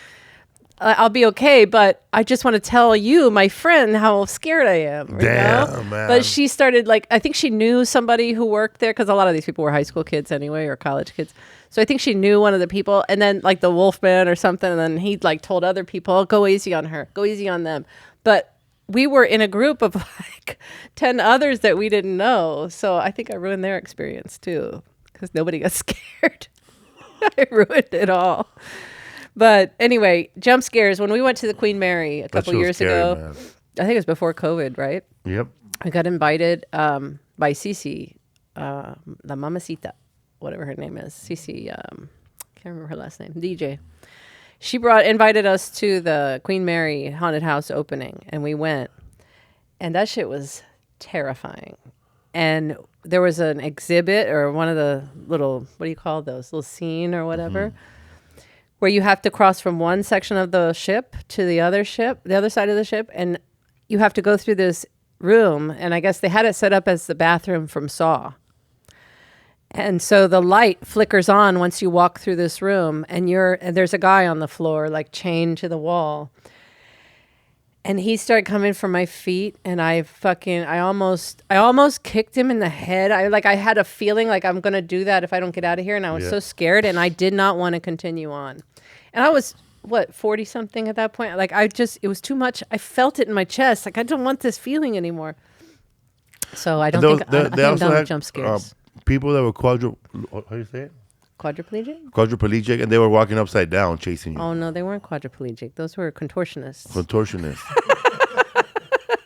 Speaker 2: I'll be okay, but I just want to tell you, my friend, how scared I am.
Speaker 1: Damn, man.
Speaker 2: But she started, like, I think she knew somebody who worked there, because a lot of these people were high school kids anyway, or college kids. So I think she knew one of the people, and then, like, the Wolfman or something, and then he, like, told other people, go easy on her, go easy on them. But we were in a group of, like, 10 others that we didn't know. So I think I ruined their experience, too, because nobody got scared. I ruined it all. But anyway, jump scares. When we went to the Queen Mary a couple years ago, man. I think it was before COVID, right?
Speaker 1: Yep.
Speaker 2: I got invited by Cici, La Mamacita, whatever her name is. Cici, can't remember her last name. DJ. She invited us to the Queen Mary haunted house opening, and we went. And that shit was terrifying. And there was an exhibit or one of the little, what do you call those? Little scene or whatever. Mm-hmm. Where you have to cross from one section of the ship to the other side of the ship, and you have to go through this room, and I guess they had it set up as the bathroom from Saw. And so the light flickers on once you walk through this room, and there's a guy on the floor, like chained to the wall. And he started coming for my feet, and I almost kicked him in the head. I had a feeling like I'm gonna do that if I don't get out of here, and I was so scared, and I did not want to continue on. And I was 40 something at that point. Like it was too much. I felt it in my chest. Like I don't want this feeling anymore. So I don't think I'm done with jump scares.
Speaker 1: People that were how do you say it?
Speaker 2: Quadriplegic?
Speaker 1: Quadriplegic, and they were walking upside down chasing you.
Speaker 2: Oh, no, they weren't quadriplegic. Those were contortionists.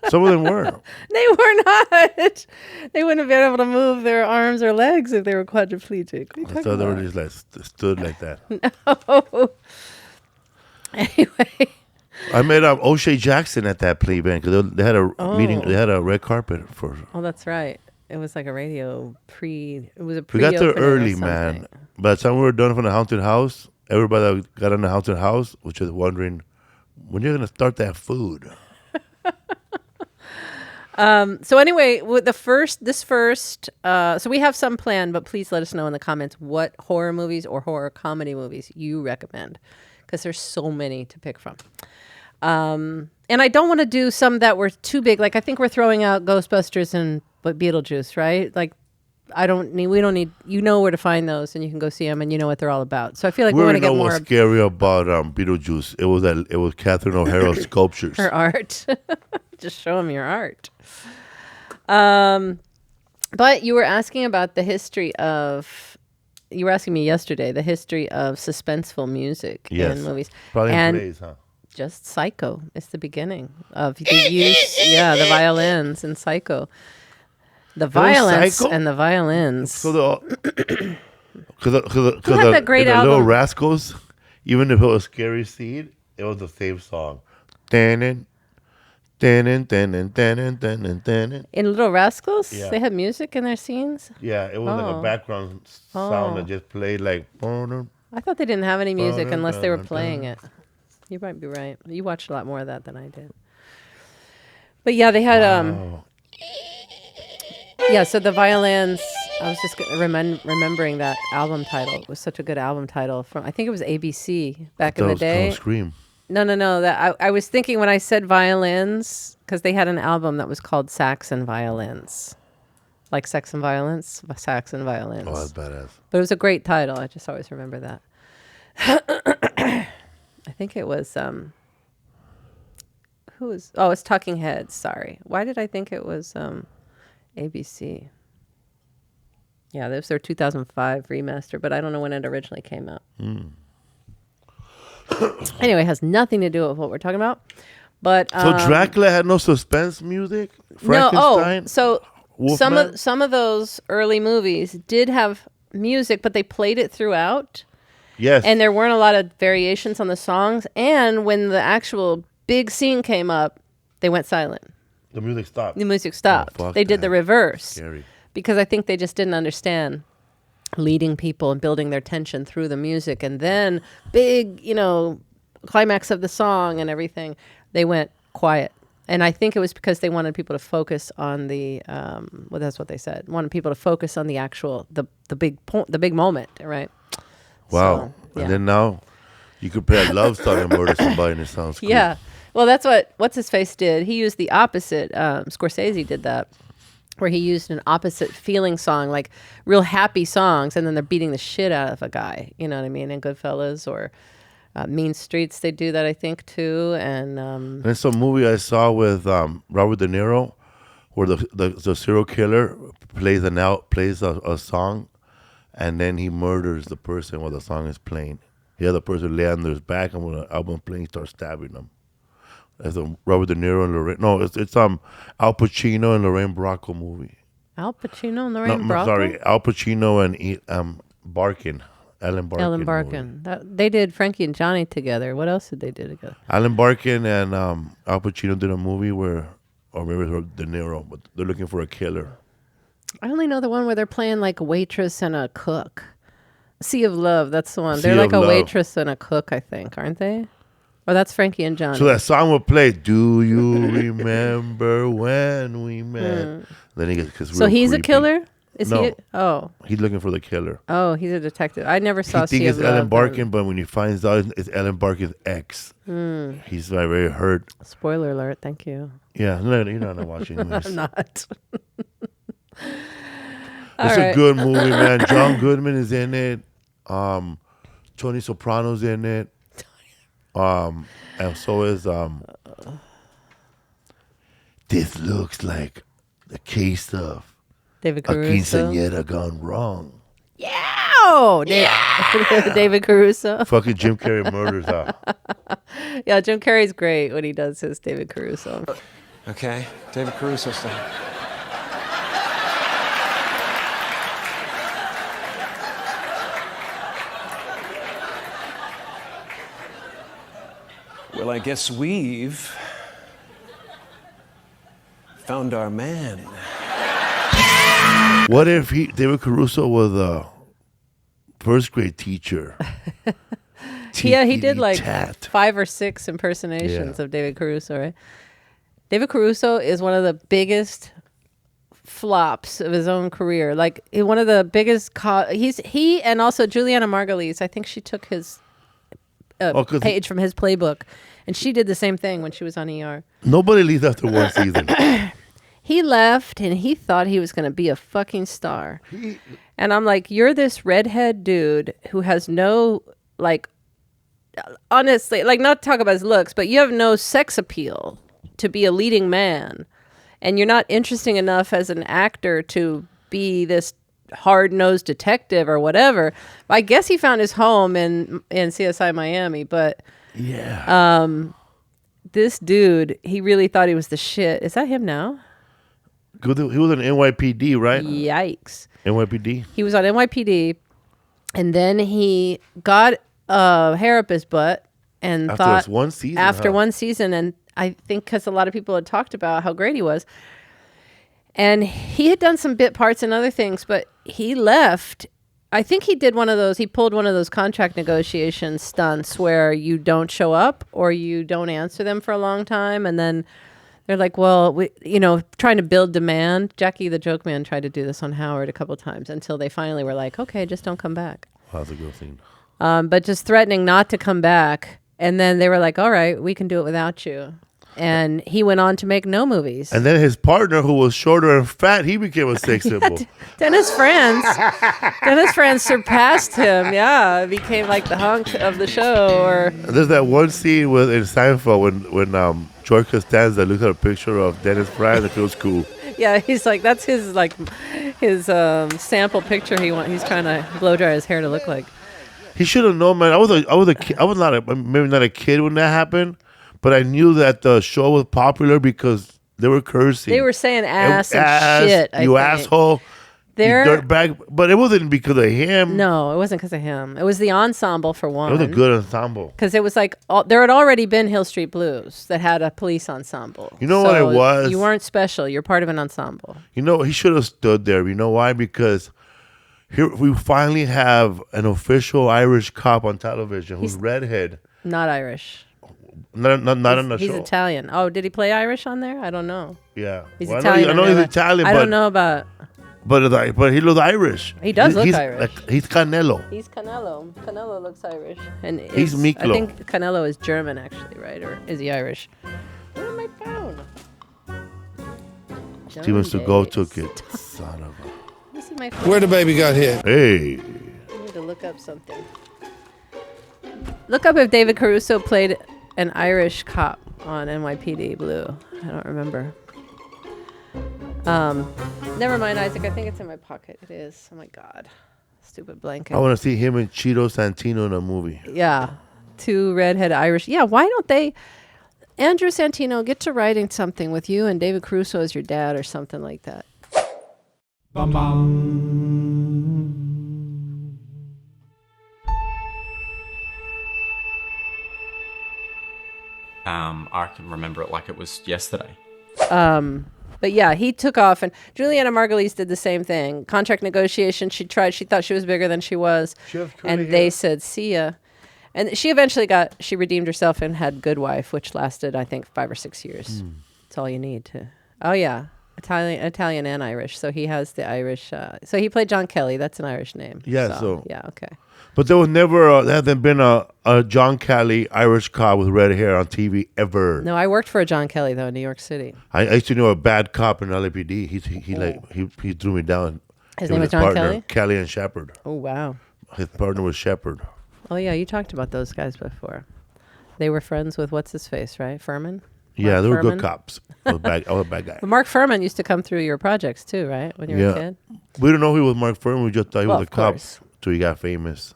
Speaker 1: Some of them were.
Speaker 2: They were not. They wouldn't have been able to move their arms or legs if they were quadriplegic.
Speaker 1: I thought they were just like stood like that.
Speaker 2: No. Anyway.
Speaker 1: I met O'Shea Jackson at that play band because they had a meeting. They had a red carpet for.
Speaker 2: Oh, that's right. It was like a radio It was a
Speaker 1: We got there early, man. By the time we were done from the haunted house, everybody that got in the haunted house was just wondering when you're going to start that food.
Speaker 2: So anyway, with so we have some planned, but please let us know in the comments what horror movies or horror comedy movies you recommend, because there's so many to pick from. And I don't want to do some that were too big. Like I think we're throwing out Ghostbusters and Beetlejuice, right? Like we don't need, you know where to find those, and you can go see them, and you know what they're all about. So I feel like we want to get more.
Speaker 1: What's scary about Beetlejuice? It was Catherine O'Hara's sculptures.
Speaker 2: Her art. Just show them your art. But you were asking about the history of. You were asking me yesterday the history of suspenseful music in movies.
Speaker 1: Probably in plays, huh?
Speaker 2: Just Psycho is the beginning of the use. The violins in Psycho. The violence and the violins.
Speaker 1: So because
Speaker 2: that great
Speaker 1: the
Speaker 2: album?
Speaker 1: Little Rascals, even if it was Scary Seed, it was the same song. In
Speaker 2: Little Rascals, they had music in their scenes.
Speaker 1: Yeah, it was like a background sound that just played like.
Speaker 2: I thought they didn't have any music unless they were playing it. You might be right. You watched a lot more of that than I did. But yeah, they had so the violins. I was just remembering that album title. It was such a good album title from. I think it was ABC back in the day.
Speaker 1: Scream.
Speaker 2: No. That I was thinking when I said violins, because they had an album that was called Sax and Violins, like Sex and Violence, Sax and Violins.
Speaker 1: Oh, that's badass.
Speaker 2: But it was a great title. I just always remember that. I think it was it's Talking Heads. Sorry. Why did I think it was ABC? Yeah, that was their 2005 remaster, but I don't know when it originally came out. Anyway, it has nothing to do with what we're talking about. But
Speaker 1: so Dracula had no suspense music? Frankenstein?
Speaker 2: No, so some of those early movies did have music, but they played it throughout.
Speaker 1: Yes.
Speaker 2: And there weren't a lot of variations on the songs. And when the actual big scene came up, they went silent.
Speaker 1: The music stopped.
Speaker 2: The music stopped.
Speaker 1: Oh,
Speaker 2: they did the reverse.
Speaker 1: Scary.
Speaker 2: Because I think they just didn't understand leading people and building their tension through the music. And then big, climax of the song and everything, they went quiet. And I think it was because they wanted people to focus on the, that's what they said. Wanted people to focus on the actual, the big moment, right?
Speaker 1: Wow.
Speaker 2: So, yeah.
Speaker 1: And then now you could play a love song and murder somebody and it sounds cool.
Speaker 2: Yeah. Well, that's what's his face did. He used the opposite. Scorsese did that, where he used an opposite feeling song, like real happy songs, and then they're beating the shit out of a guy. You know what I mean? In Goodfellas or Mean Streets, they do that, I think, too. And
Speaker 1: there's some movie I saw with Robert De Niro, where the serial killer plays a song, and then he murders the person while the song is playing. The other person lay on their back, and when the album playing, starts stabbing them. It's a Robert De Niro and Lorraine. No, it's Al Pacino and Lorraine Bracco movie.
Speaker 2: Al Pacino and Lorraine Bracco?
Speaker 1: Sorry, Al Pacino and Barkin. Ellen Barkin.
Speaker 2: Ellen Barkin. They did Frankie and Johnny together. What else did they do together?
Speaker 1: Alan Barkin and Al Pacino did a movie or maybe it was De Niro, but they're looking for a killer.
Speaker 2: I only know the one where they're playing like a waitress and a cook. Sea of Love, that's the one. They're like a waitress and a cook, I think, aren't they? Or that's Frankie and Johnny.
Speaker 1: So that song will play, "Do you remember when we met?" Then he gets
Speaker 2: So he's
Speaker 1: creepy.
Speaker 2: A killer? Is
Speaker 1: no.
Speaker 2: he? Oh.
Speaker 1: He's looking for the killer.
Speaker 2: Oh, he's a detective. I never saw Sea of Love.
Speaker 1: He thinks it's Ellen Barkin, but when he finds out it's Ellen Barkin's ex, he's very hurt.
Speaker 2: Spoiler alert, thank you.
Speaker 1: Yeah, no, you're not watching this.
Speaker 2: I'm not.
Speaker 1: It's a good movie, man. John Goodman is in it. Tony Soprano's in it. And so is this looks like the case of
Speaker 2: David
Speaker 1: a
Speaker 2: Caruso.
Speaker 1: quinceañera gone wrong.
Speaker 2: David Caruso.
Speaker 1: Fucking Jim Carrey murders her.
Speaker 2: Yeah, Jim Carrey's great when he does his David Caruso.
Speaker 7: Okay, David Caruso style.
Speaker 13: Well, I guess we've found our man.
Speaker 1: What if David Caruso was a first grade teacher?
Speaker 2: Yeah, he did like 5 or 6 impersonations of David Caruso, right? David Caruso is one of the biggest flops of his own career. Like one of the biggest. He and also Juliana Margulies. I think she took his page from his playbook, and she did the same thing when she was on ER.
Speaker 1: Nobody leaves after one season.
Speaker 2: He left, and he thought he was going to be a fucking star. And I'm like, you're this redhead dude who has no, like, honestly, like, not to talk about his looks, but you have no sex appeal to be a leading man. And you're not interesting enough as an actor to be this hard-nosed detective or whatever. I guess he found his home in CSI Miami, but this dude, he really thought he was the shit. Is that him now?
Speaker 1: He was on NYPD, right?
Speaker 2: Yikes.
Speaker 1: NYPD?
Speaker 2: He was on NYPD, and then he got hair up his butt and
Speaker 1: after one season.
Speaker 2: After one season, and I think because a lot of people had talked about how great he was. And he had done some bit parts and other things, but he left. I think he pulled one of those contract negotiation stunts where you don't show up or you don't answer them for a long time. And then they're like, well, trying to build demand. Jackie the Joke Man tried to do this on Howard a couple of times until they finally were like, okay, just don't come back.
Speaker 1: How's a good scene?
Speaker 2: But just threatening not to come back. And then they were like, all right, we can do it without you. And he went on to make no movies.
Speaker 1: And then his partner, who was shorter and fat, he became a sex symbol.
Speaker 2: Dennis Franz surpassed him. Yeah, became like the hunk of the show. Or
Speaker 1: there's that one scene in Seinfeld when George Costanza looks at a picture of Dennis Franz and feels cool.
Speaker 2: Yeah, he's like, that's his sample picture. He's trying to blow dry his hair to look like.
Speaker 1: He should have known, man. I was a kid. I was maybe not a kid when that happened. But I knew that the show was popular because they were cursing.
Speaker 2: They were saying ass and shit.
Speaker 1: You asshole. Dirtbag, but it wasn't because of him.
Speaker 2: No, it wasn't because of him. It was the ensemble for one.
Speaker 1: It was a good ensemble.
Speaker 2: Because it was like there had already been Hill Street Blues that had a police ensemble.
Speaker 1: You know what it was?
Speaker 2: You weren't special. You're part of an ensemble.
Speaker 1: You know, he should have stood there. You know why? Because here we finally have an official Irish cop on television who's redhead.
Speaker 2: Not Irish.
Speaker 1: Not on the show.
Speaker 2: He's Italian. Oh, did he play Irish on there? I don't know.
Speaker 1: Yeah.
Speaker 2: He's Italian.
Speaker 1: I know he's Italian.
Speaker 2: I don't know about...
Speaker 1: But he looks Irish.
Speaker 2: He does look Irish.
Speaker 1: He's Canelo.
Speaker 2: He's Canelo. Canelo looks Irish. And
Speaker 1: he's Miklo.
Speaker 2: I think Canelo is German, actually, right? Or is he Irish? Where's my phone?
Speaker 1: Steven Seagal took it. Son of a...
Speaker 2: Let me see my phone.
Speaker 3: Where the baby got hit?
Speaker 1: Hey.
Speaker 2: I need to look up something. Look up if David Caruso played an Irish cop on NYPD Blue. I don't remember. Never mind, Isaac. I think it's in my pocket. It is. Oh my God. Stupid blanket.
Speaker 1: I want to see him and Cheeto Santino in a movie.
Speaker 2: Yeah. Two redhead Irish. Yeah, why don't they... Andrew Santino, get to writing something with you and David Caruso as your dad or something like that.
Speaker 4: Bum bum.
Speaker 14: I can remember it like it was yesterday.
Speaker 2: But yeah, he took off, and Juliana Margulies did the same thing. Contract negotiation. She thought she was bigger than she was, and they said, "See ya." And she eventually she redeemed herself and had Good Wife, which lasted, I think, 5 or 6 years. That's all you need to. Oh yeah, Italian and Irish. So he has the Irish. So he played John Kelly. That's an Irish name.
Speaker 1: Yeah. So
Speaker 2: yeah. Okay.
Speaker 1: But there was never, there hasn't been a John Kelly Irish cop with red hair on TV ever.
Speaker 2: No, I worked for a John Kelly though in New York City.
Speaker 1: I used to know a bad cop in LAPD. He threw me down.
Speaker 2: His name was John Kelly?
Speaker 1: Kelly and Shepard.
Speaker 2: Oh wow.
Speaker 1: His partner was Shepard.
Speaker 2: Oh yeah, you talked about those guys before. They were friends with what's his face, right? Furman.
Speaker 1: Yeah, they were good cops. I was a bad guy.
Speaker 2: But Mark Furman used to come through your projects too, right? When you were a kid.
Speaker 1: We didn't know he was Mark Furman. We just thought he was a cop till he got famous.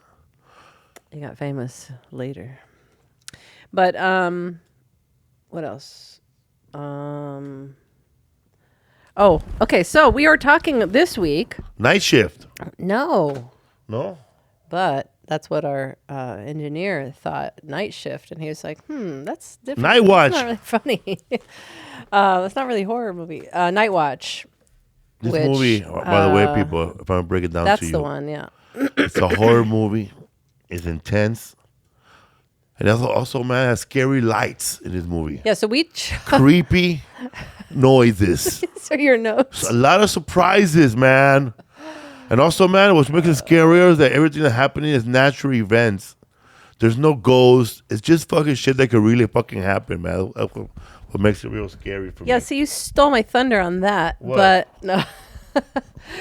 Speaker 2: He got famous later. But what else? Oh, okay. So we are talking this week.
Speaker 1: Night Shift.
Speaker 2: No.
Speaker 1: But
Speaker 2: that's what our engineer thought. Night Shift, and he was like, that's different.
Speaker 1: Nightwatch.
Speaker 2: That's not really funny. It's not really a horror movie. Nightwatch.
Speaker 1: This movie, by the way, people, if I'm gonna break it down to you,
Speaker 2: that's the one. Yeah.
Speaker 1: It's a horror movie. It's intense. And also, man, has scary lights in this movie.
Speaker 2: Yeah, so we...
Speaker 1: Creepy noises.
Speaker 2: So your notes.
Speaker 1: A lot of surprises, man. And also, man, what's making it scarier is that everything that's happening is natural events. There's no ghosts. It's just fucking shit that could really fucking happen, man. That's what makes it real scary for me.
Speaker 2: Yeah, so you stole my thunder on that.
Speaker 1: What?
Speaker 2: But no.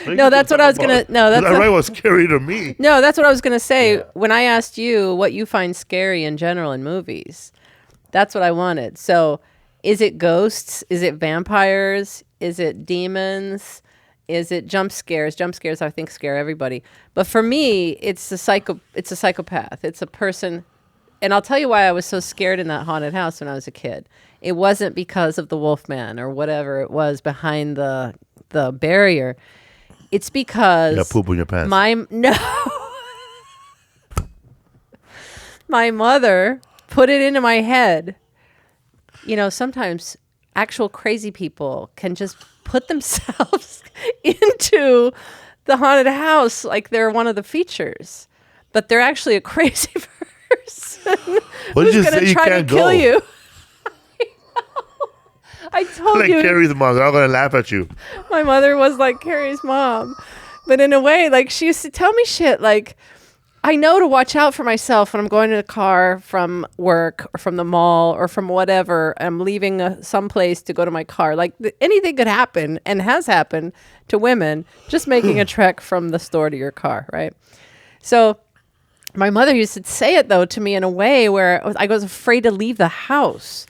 Speaker 2: No, that's what I was gonna. No, that's
Speaker 1: right. What's scary to me?
Speaker 2: No, that's what I was gonna say when I asked you what you find scary in general in movies. That's what I wanted. So, is it ghosts? Is it vampires? Is it demons? Is it jump scares? Jump scares, I think, scare everybody. But for me, it's a psychopath. It's a person, and I'll tell you why I was so scared in that haunted house when I was a kid. It wasn't because of the Wolfman or whatever it was behind the barrier. It's because
Speaker 1: you got poop in your pants.
Speaker 2: My mother put it into my head. You know, sometimes actual crazy people can just put themselves into the haunted house like they're one of the features, but they're actually a crazy person who's going to try to kill you. I told
Speaker 1: like
Speaker 2: you.
Speaker 1: Like Carrie's mom. I'm going to laugh at you.
Speaker 2: My mother was like Carrie's mom. But in a way, like, she used to tell me shit. Like, I know to watch out for myself when I'm going to the car from work or from the mall or from whatever. I'm leaving some place to go to my car. Like, anything could happen and has happened to women just making a trek from the store to your car, right? So my mother used to say it, though, to me in a way where I was afraid to leave the house.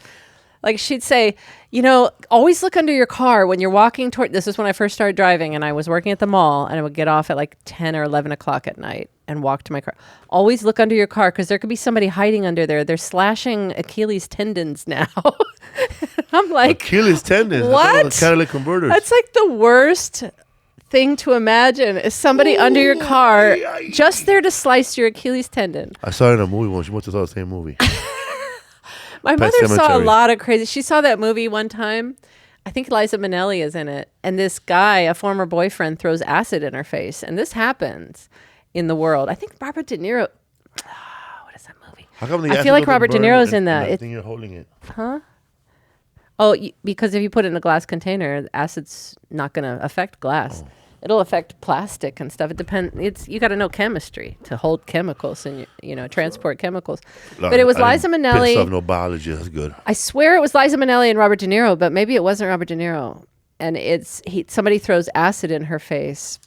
Speaker 2: Like, she'd say, you know, always look under your car when you're walking toward... This is when I first started driving, and I was working at the mall, and I would get off at like 10 or 11 o'clock at night and walk to my car. Always look under your car, because there could be somebody hiding under there. They're slashing Achilles tendons now. I'm like...
Speaker 1: Achilles tendons?
Speaker 2: What?
Speaker 1: Catalytic converters.
Speaker 2: That's like the worst thing to imagine is somebody under your car just there to slice your Achilles tendon.
Speaker 1: I saw it in a movie once. She must have saw the same movie.
Speaker 2: My
Speaker 1: Pet
Speaker 2: mother saw a
Speaker 1: Sematary.
Speaker 2: lot of crazy. She saw that movie one time. I think Liza Minnelli is in it. And this guy, a former boyfriend, throws acid in her face. And this happens in the world. I think Robert De Niro. What is that movie?
Speaker 1: How come the
Speaker 2: I
Speaker 1: acid
Speaker 2: feel like
Speaker 1: doesn't
Speaker 2: Robert De
Speaker 1: burn
Speaker 2: Niro's
Speaker 1: in
Speaker 2: in that.
Speaker 1: the thing you're holding it?
Speaker 2: Huh? Oh, because if you put it in a glass container, the acid's not going to affect glass. It'll affect plastic and stuff. It depends. You got to know chemistry to hold chemicals and transport chememicals. But it was Liza Minnelli.
Speaker 1: Piss off no biology. That's good.
Speaker 2: I swear it was Liza Minnelli and Robert De Niro, but maybe it wasn't Robert De Niro. And somebody throws acid in her face.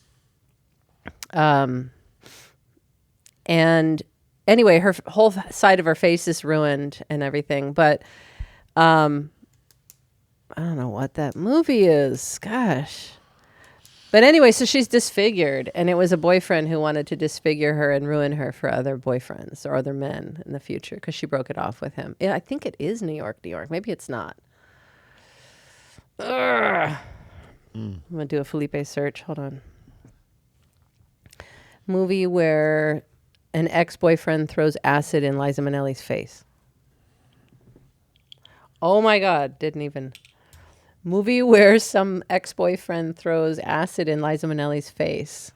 Speaker 2: And anyway, her whole side of her face is ruined and everything. But I don't know what that movie is. Gosh. But anyway, so she's disfigured, and it was a boyfriend who wanted to disfigure her and ruin her for other boyfriends or other men in the future because she broke it off with him. Yeah, I think it is New York. Maybe it's not. I'm going to do a Felipe search. Hold on. Movie where an ex-boyfriend throws acid in Liza Minnelli's face. Oh my God, didn't even... Movie where some ex-boyfriend throws acid in Liza Minnelli's face.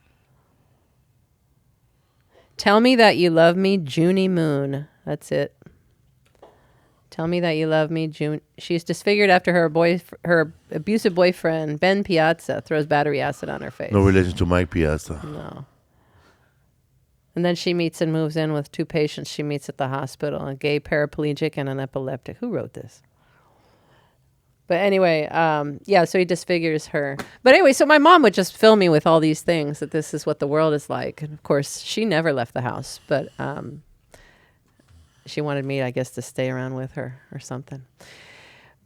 Speaker 2: Tell Me That You Love Me, Junie Moon. That's it. Tell Me That You Love Me, June. She's disfigured after her abusive boyfriend, Ben Piazza, throws battery acid on her face.
Speaker 1: No relation to Mike Piazza.
Speaker 2: No. And then she meets and moves in with two patients she meets at the hospital, a gay paraplegic and an epileptic. Who wrote this? But anyway, so he disfigures her. But anyway, so my mom would just fill me with all these things that this is what the world is like. And of course, she never left the house, but she wanted me, I guess, to stay around with her or something.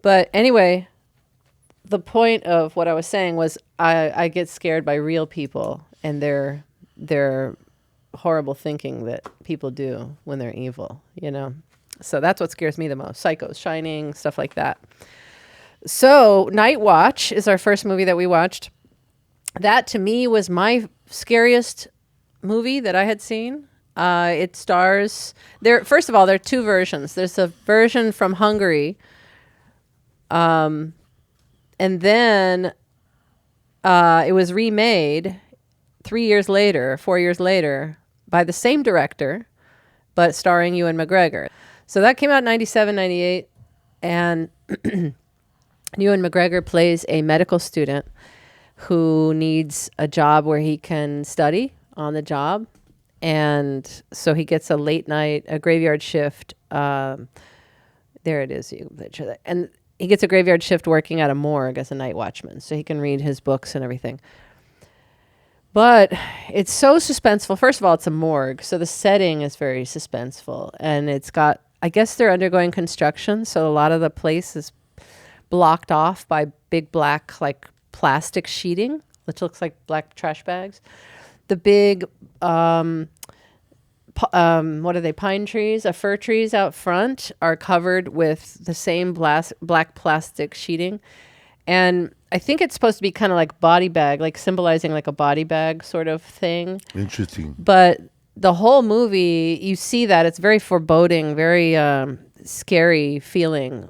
Speaker 2: But anyway, the point of what I was saying was I get scared by real people and their horrible thinking that people do when they're evil, So that's what scares me the most. Psychos, Shining, stuff like that. So Nightwatch is our first movie that we watched. That to me was my scariest movie that I had seen. It stars first of all, there are two versions. There's a version from Hungary. And then it was remade 4 years later by the same director, but starring Ewan McGregor. So that came out in 97, 98. And Ewan McGregor plays a medical student who needs a job where he can study on the job. And so he gets a graveyard shift. There it is. And he gets a graveyard shift working at a morgue as a night watchman. So he can read his books and everything. But it's so suspenseful. First of all, it's a morgue. So the setting is very suspenseful. And I guess they're undergoing construction. So a lot of the place is blocked off by big black plastic sheeting, which looks like black trash bags. The big what are they, pine trees, fir trees out front are covered with the same black plastic sheeting. And I think it's supposed to be kind of like body bag, like symbolizing like a body bag sort of thing.
Speaker 1: Interesting.
Speaker 2: But the whole movie, you see that it's very foreboding, very scary feeling.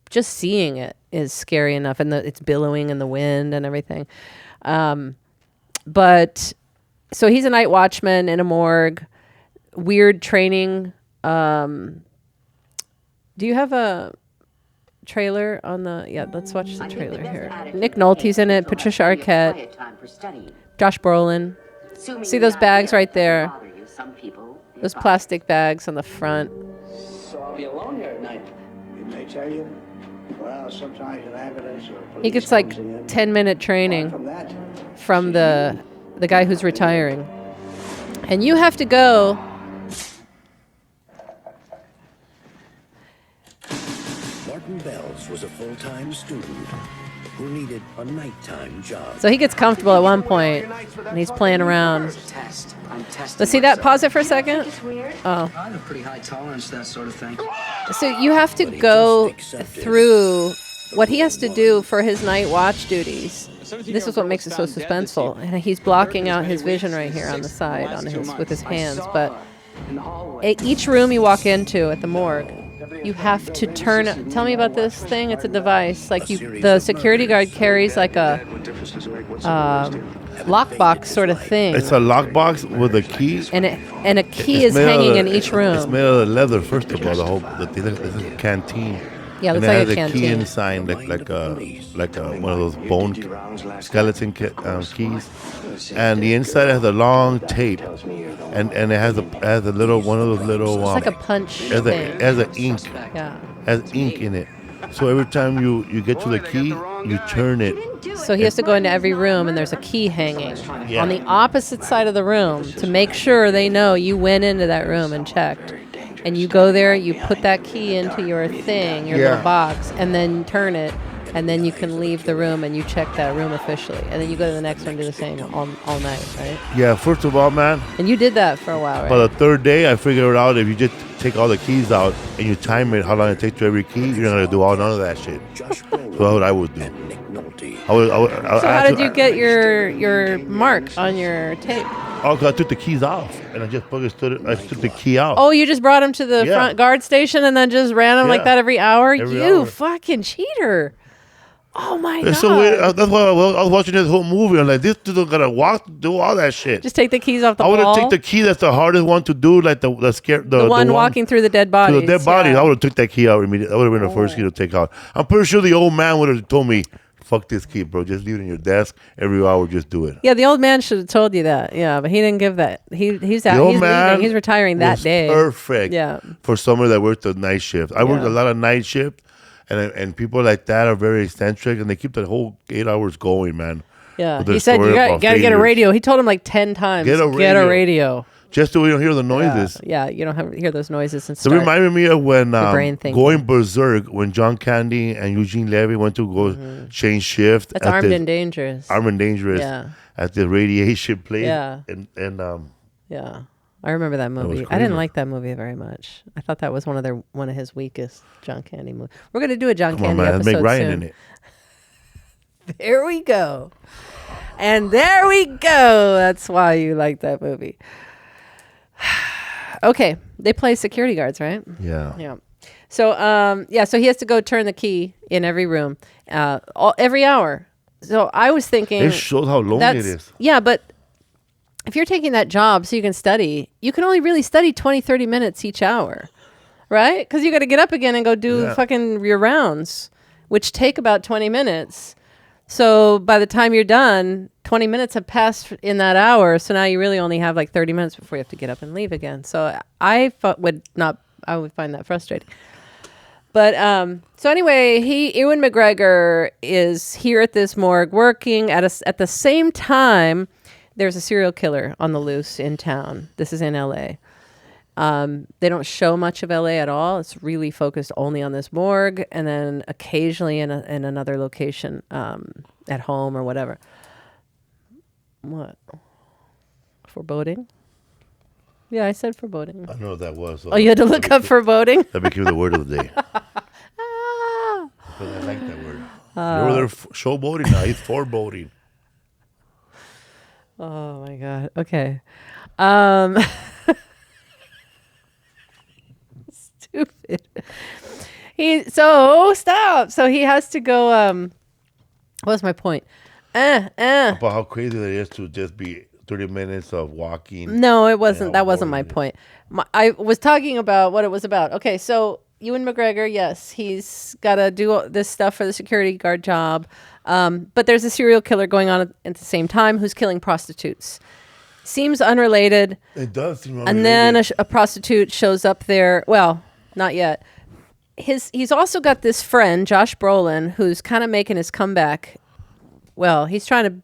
Speaker 2: Just seeing it is scary enough, and it's billowing in the wind and everything. But so he's a night watchman in a morgue. Weird training. Do you have a trailer on the? Yeah, let's watch the trailer here. Nick Nolte's in it. Patricia Arquette. Josh Brolin. See those bags right there? Those plastic bags on the front.
Speaker 15: So I'll be alone here at night. Didn't they tell you? Well, sometimes an ambulance or police
Speaker 2: He gets like 10-minute training from the guy who's retiring. And you have to go.
Speaker 16: Martin Bells was a full-time student who needed a nighttime job.
Speaker 2: So he gets comfortable at one point, and he's playing around. Let's see that. Pause it for a second. Oh.
Speaker 15: I have a pretty high tolerance, that sort of thing.
Speaker 2: So you have to go through what he has to do for his night watch duties. This is what makes it so suspenseful. And he's blocking out his vision right here on the side with his hands. But each room you walk into at the morgue, you have to turn. Tell me about this thing. It's a device. Like the security guard carries like a lockbox sort of thing.
Speaker 1: It's a lockbox with a key.
Speaker 2: And a key is hanging in each room.
Speaker 1: It's made out of leather. First of all, this is a canteen.
Speaker 2: Yeah, it looks
Speaker 1: and
Speaker 2: like
Speaker 1: it
Speaker 2: a
Speaker 1: has a key
Speaker 2: canteen.
Speaker 1: inside, like one of those bone skeleton keys. And the inside has a long tape, and it has a little one of those little.
Speaker 2: It's like a punch
Speaker 1: thing. It has an ink.
Speaker 2: Yeah.
Speaker 1: Has ink in it. So every time you get to the key, you turn it.
Speaker 2: So he has to go into every room, and there's a key hanging on the opposite side of the room to make sure they know you went into that room and checked. And you go there, you put that key into your thing, your little box, and then turn it, and then you can leave the room and you check that room officially. And then you go to the next one and do the same all night, right?
Speaker 1: Yeah, first of all, man.
Speaker 2: And you did that for a while, right?
Speaker 1: But the third day, I figured out if you just take all the keys out and you time it, how long it takes to every key, you're not going to do none of that shit. So that's what I would do.
Speaker 2: So how did you get your mark on your tape?
Speaker 1: Oh, because I took the keys off, and I just I took the key out.
Speaker 2: Oh, you just brought him to the front guard station and then just ran him like that every hour?
Speaker 1: Every hour.
Speaker 2: Fucking cheater. Oh, my God.
Speaker 1: It's so weird. That's why I was watching this whole movie. I'm like, this dude's going to do all that shit.
Speaker 2: Just take the keys off the
Speaker 1: wall? I would have taken the key that's the hardest one to do, like the
Speaker 2: one walking through the dead bodies.
Speaker 1: To the dead bodies. I would have took that key out immediately. That would have been the first key to take out. I'm pretty sure the old man would have told me, fuck this key, bro. Just leave it in your desk. Every hour, just do it.
Speaker 2: Yeah, the old man should have told you that. Yeah, but he didn't give that. He's out. He's leaving. He's retiring that day.
Speaker 1: Perfect.
Speaker 2: Yeah.
Speaker 1: For someone that worked the night shift. I worked a lot of night shift, and people like that are very eccentric, and they keep that whole 8 hours going, man.
Speaker 2: Yeah. He said you got to get a radio. He told him like 10 times. Get a radio.
Speaker 1: Just so we don't hear the noises.
Speaker 2: Yeah, you don't hear those noises and
Speaker 1: stuff. So it reminded me of when
Speaker 2: going
Speaker 1: berserk, when John Candy and Eugene Levy went to go change shift.
Speaker 2: That's Armed and Dangerous.
Speaker 1: Armed and Dangerous.
Speaker 2: Yeah.
Speaker 1: At the radiation place.
Speaker 2: Yeah.
Speaker 1: And
Speaker 2: yeah. I remember that movie. I didn't like that movie very much. I thought that was one of his weakest John Candy movies. We're gonna do a John Candy episode
Speaker 1: make Ryan
Speaker 2: soon.
Speaker 1: in it.
Speaker 2: There we go. And there we go. That's why you like that movie. Okay, they play security guards, right?
Speaker 1: Yeah.
Speaker 2: So, so he has to go turn the key in every room, every hour. So I was thinking,
Speaker 1: it shows how lonely it is.
Speaker 2: Yeah, but if you're taking that job so you can study, you can only really study 20, 30 minutes each hour, right? Because you got to get up again and go do fucking your rounds, which take about 20 minutes. So by the time you're done, 20 minutes have passed in that hour. So now you really only have like 30 minutes before you have to get up and leave again. So I would find that frustrating. But so anyway, Ewan McGregor is here at this morgue working at the same time. There's a serial killer on the loose in town. This is in LA. They don't show much of LA at all. It's really focused only on this morgue, and then occasionally in another location, at home or whatever. What? Foreboding? Yeah, I said foreboding.
Speaker 1: I know what that was.
Speaker 2: Oh, you had to look up foreboding?
Speaker 1: That became the word of the day. Because I like that word. They're showboating now. He's foreboding.
Speaker 2: Oh my God. Okay. Stupid. Stop. So he has to go. What's my point?
Speaker 1: About how crazy that is to just be 30 minutes of walking.
Speaker 2: No, it wasn't. That wasn't my point. I was talking about what it was about. Okay, so Ewan McGregor, yes, he's got to do this stuff for the security guard job. But there's a serial killer going on at the same time who's killing prostitutes. Seems unrelated.
Speaker 1: It does seem unrelated.
Speaker 2: And then a prostitute shows up there. Well, not yet. He's also got this friend, Josh Brolin, who's kind of making his comeback. Well, he's trying to...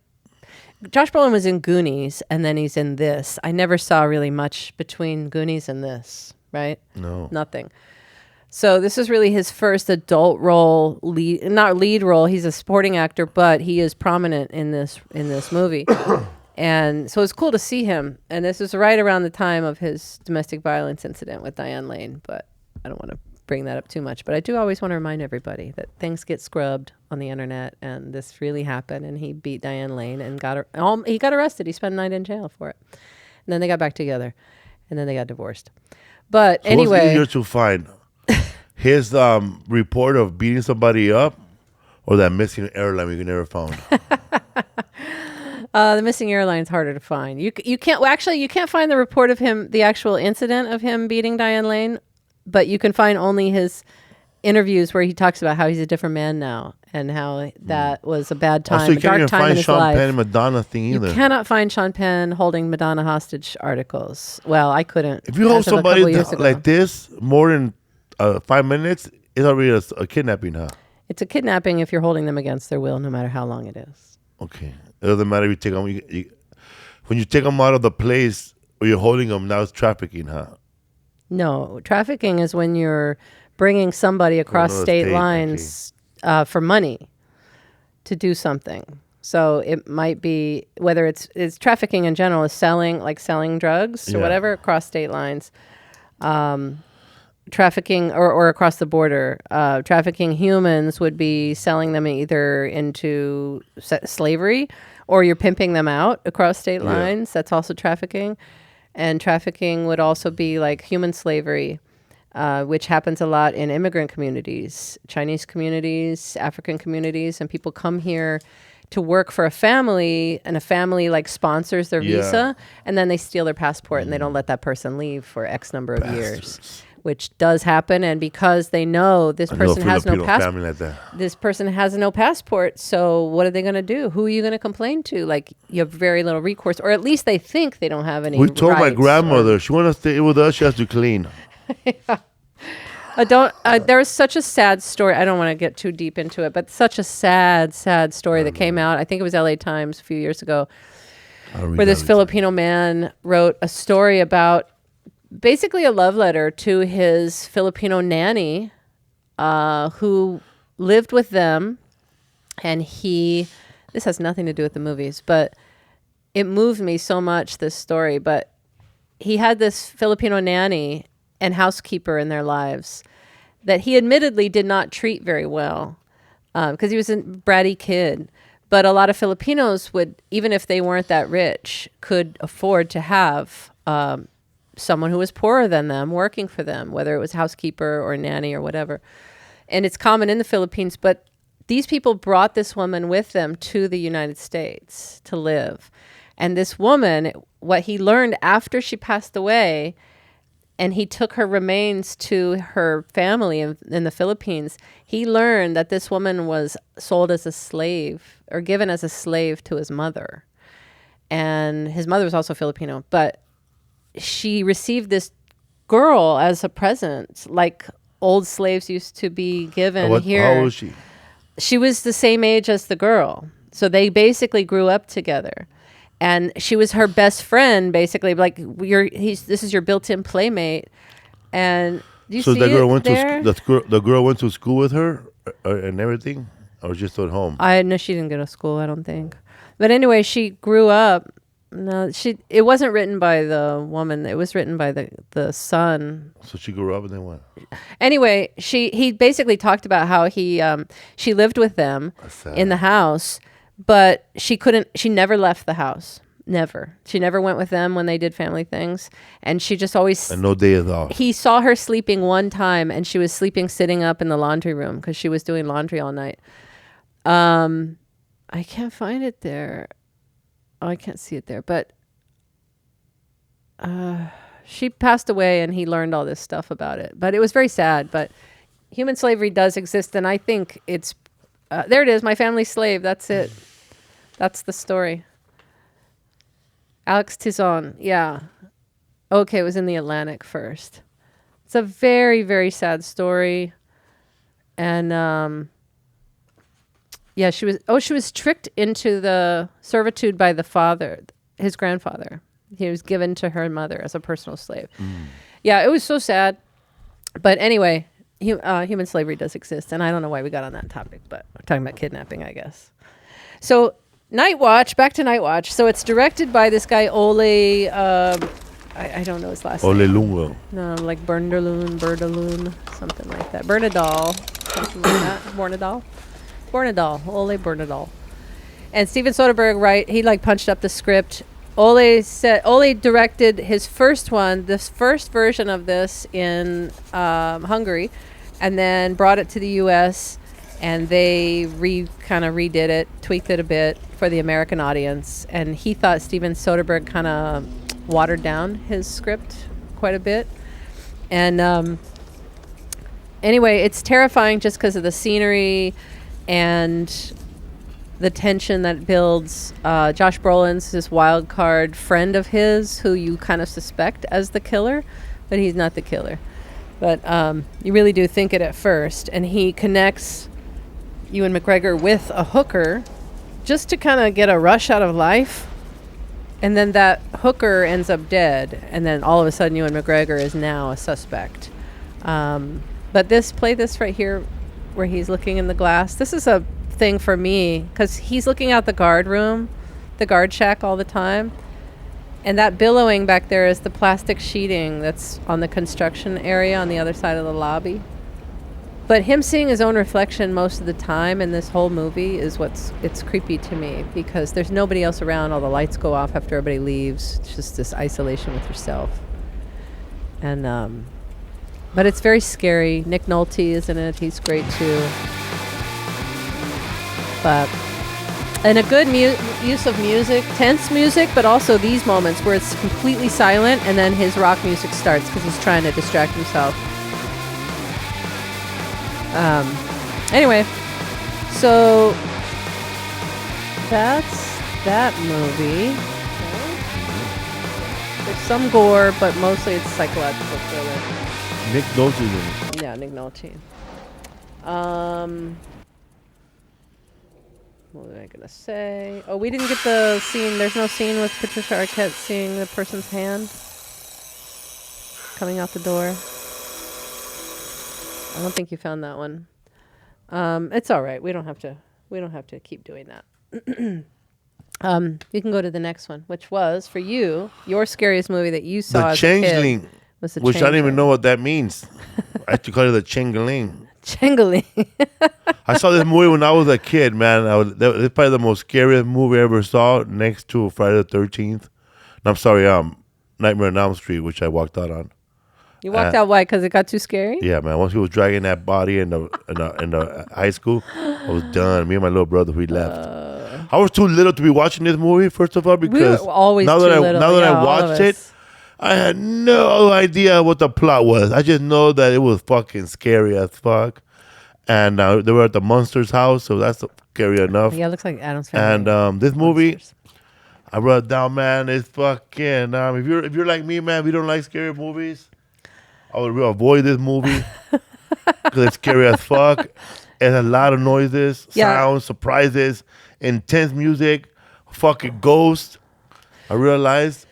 Speaker 2: Josh Brolin was in Goonies, and then he's in this. I never saw really much between Goonies and this, right?
Speaker 1: No.
Speaker 2: Nothing. So this is really his first adult role, not lead role. He's a supporting actor, but he is prominent in this movie. And so it's cool to see him. And this is right around the time of his domestic violence incident with Diane Lane, but I don't want to bring that up too much, but I do always want to remind everybody that things get scrubbed on the internet, and this really happened. And he beat Diane Lane and he got arrested. He spent a night in jail for it, and then they got back together, and then they got divorced. But
Speaker 1: so
Speaker 2: anyway,
Speaker 1: what's easier to find? His report of beating somebody up, or that missing airline we never found?
Speaker 2: The missing airline's harder to find. You can't you can't find the report of him, the actual incident of him beating Diane Lane, but you can find only his interviews where he talks about how he's a different man now and how that was a bad time,
Speaker 1: Also, you
Speaker 2: a
Speaker 1: can't
Speaker 2: dark
Speaker 1: even
Speaker 2: time in
Speaker 1: find
Speaker 2: his
Speaker 1: Sean
Speaker 2: life.
Speaker 1: Penn and Madonna thing either.
Speaker 2: You cannot find Sean Penn holding Madonna hostage articles. Well, I couldn't.
Speaker 1: If you hold
Speaker 2: as of a
Speaker 1: somebody
Speaker 2: couple years ago.
Speaker 1: like this more than 5 minutes, it's already a kidnapping, huh?
Speaker 2: It's a kidnapping if you're holding them against their will, no matter how long it is.
Speaker 1: Okay. It doesn't matter if you take them. When you take them out of the place or you're holding them, now it's trafficking, huh?
Speaker 2: No, trafficking is when you're bringing somebody across
Speaker 1: another
Speaker 2: state
Speaker 1: state,
Speaker 2: lines for money to do something. So it might be whether it's trafficking in general is selling drugs or whatever across state lines. Trafficking or across the border. Trafficking humans would be selling them either into slavery or you're pimping them out across state lines. That's also trafficking. And trafficking would also be like human slavery, which happens a lot in immigrant communities, Chinese communities, African communities, and people come here to work for a family, and a family like sponsors their visa, and then they steal their passport and they don't let that person leave for X number of years, which does happen. And because they know this person has no passport, like this person has no passport, so what are they going to do? Who are you going to complain to? Like, you have very little recourse, or at least they think they don't have any.
Speaker 1: We told my
Speaker 2: rights
Speaker 1: grandmother she want to stay with us. She has to clean.
Speaker 2: There's such a sad story. I don't want to get too deep into it, but such a sad story that came out. I think it was LA Times a few years ago, where this Filipino man wrote a story about basically a love letter to his Filipino nanny, who lived with them. And this has nothing to do with the movies, but it moved me so much, this story. But he had this Filipino nanny and housekeeper in their lives that he admittedly did not treat very well because he was a bratty kid. But a lot of Filipinos would, even if they weren't that rich, could afford to have someone who was poorer than them working for them, whether it was housekeeper or nanny or whatever. And it's common in the Philippines, but these people brought this woman with them to the United States to live. And this woman, what he learned after she passed away, and he took her remains to her family in the Philippines, he learned that this woman was sold as a slave or given as a slave to his mother. And his mother was also Filipino, but she received this girl as a present, like old slaves used to be given here.
Speaker 1: How old was she?
Speaker 2: She was the same age as the girl. So they basically grew up together. And she was her best friend, basically. Like, this is your built-in playmate. And do you see
Speaker 1: the girl went
Speaker 2: there?
Speaker 1: the girl went to school with her and everything, or just at home?
Speaker 2: No, she didn't go to school, I don't think. But anyway, she grew up. No, it wasn't written by the woman. It was written by the son.
Speaker 1: So she grew up and then what?
Speaker 2: Anyway, he basically talked about how she lived with them in the house, but she never left the house. Never. She never went with them when they did family things. And she just always...
Speaker 1: And no days off.
Speaker 2: He saw her sleeping one time, and she was sleeping sitting up in the laundry room because she was doing laundry all night. I can't find it there. Oh, I can't see it there. But she passed away, and he learned all this stuff about it. But it was very sad. But human slavery does exist, and I think it's... there it is, My Family's Slave. That's it. That's the story. Alex Tizon, yeah. Okay, it was in the Atlantic first. It's a very, very sad story. And yeah, she was tricked into the servitude by the father, his grandfather. He was given to her mother as a personal slave. Yeah, it was so sad. But anyway, human slavery does exist. And I don't know why we got on that topic, but we're talking about kidnapping, I guess. So Nightwatch, back to Nightwatch. So it's directed by this guy, Ole, I don't know his last
Speaker 1: Ole
Speaker 2: name.
Speaker 1: Lungo.
Speaker 2: No, like Bernadaloon, something like that. Bernadal, something like that. Bornadal, Ole Bernadal. And Steven Soderbergh, he like punched up the script. Ole directed his first one, this first version of this in Hungary, and then brought it to the U.S. and they kind of redid it, tweaked it a bit for the American audience. And he thought Steven Soderbergh kind of watered down his script quite a bit. And anyway, it's terrifying just because of the scenery and the tension that builds. Josh Brolin's this wild card friend of his who you kind of suspect as the killer, but he's not the killer. But you really do think it at first. And he connects Ewan McGregor with a hooker just to kind of get a rush out of life. And then that hooker ends up dead. And then all of a sudden Ewan McGregor is now a suspect. But play this right here where he's looking in the glass. This is a thing for me because he's looking out the guard shack all the time. And that billowing back there is the plastic sheeting that's on the construction area on the other side of the lobby. But him seeing his own reflection most of the time in this whole movie is it's creepy to me because there's nobody else around. All the lights go off after everybody leaves. It's just this isolation with yourself. And but it's very scary. Nick Nolte is in it. He's great too. And a good use of music, tense music, but also these moments where it's completely silent and then his rock music starts because he's trying to distract himself. Anyway, so that's that movie. Okay. There's some gore, but mostly it's psychological thriller.
Speaker 1: Nick Nolte in it.
Speaker 2: Yeah, Nick Nolte. What was I gonna say? Oh, we didn't get the scene. There's no scene with Patricia Arquette seeing the person's hand coming out the door. I don't think you found that one. It's all right. We don't have to keep doing that. You can go to the next one, which was for you, your scariest movie that you saw as
Speaker 1: Changeling,
Speaker 2: a kid. Was the
Speaker 1: which
Speaker 2: Changeling.
Speaker 1: I don't even know what that means. I have to call it the Changeling.
Speaker 2: Changeling.
Speaker 1: I saw this movie when I was a kid, man. It's probably the most scariest movie I ever saw, next to Friday the 13th. And I'm sorry, Nightmare on Elm Street, which I walked out on.
Speaker 2: You walked out why? Because it got too scary?
Speaker 1: Yeah, man. Once he was dragging that body in the high school, I was done. Me and my little brother, we left. I was too little to be watching this movie, first of all, because
Speaker 2: we were always
Speaker 1: now
Speaker 2: too
Speaker 1: that
Speaker 2: little.
Speaker 1: I watched it, I had no idea what the plot was. I just know that it was fucking scary as fuck. And they were at the monster's house, so that's scary enough.
Speaker 2: Yeah, it looks like Addams Family.
Speaker 1: And this movie, I wrote down, man, it's fucking... if you're like me, man, if you don't like scary movies, I would avoid this movie because it's scary as fuck. It has a lot of noises, sounds, surprises, intense music, fucking ghosts, I realized.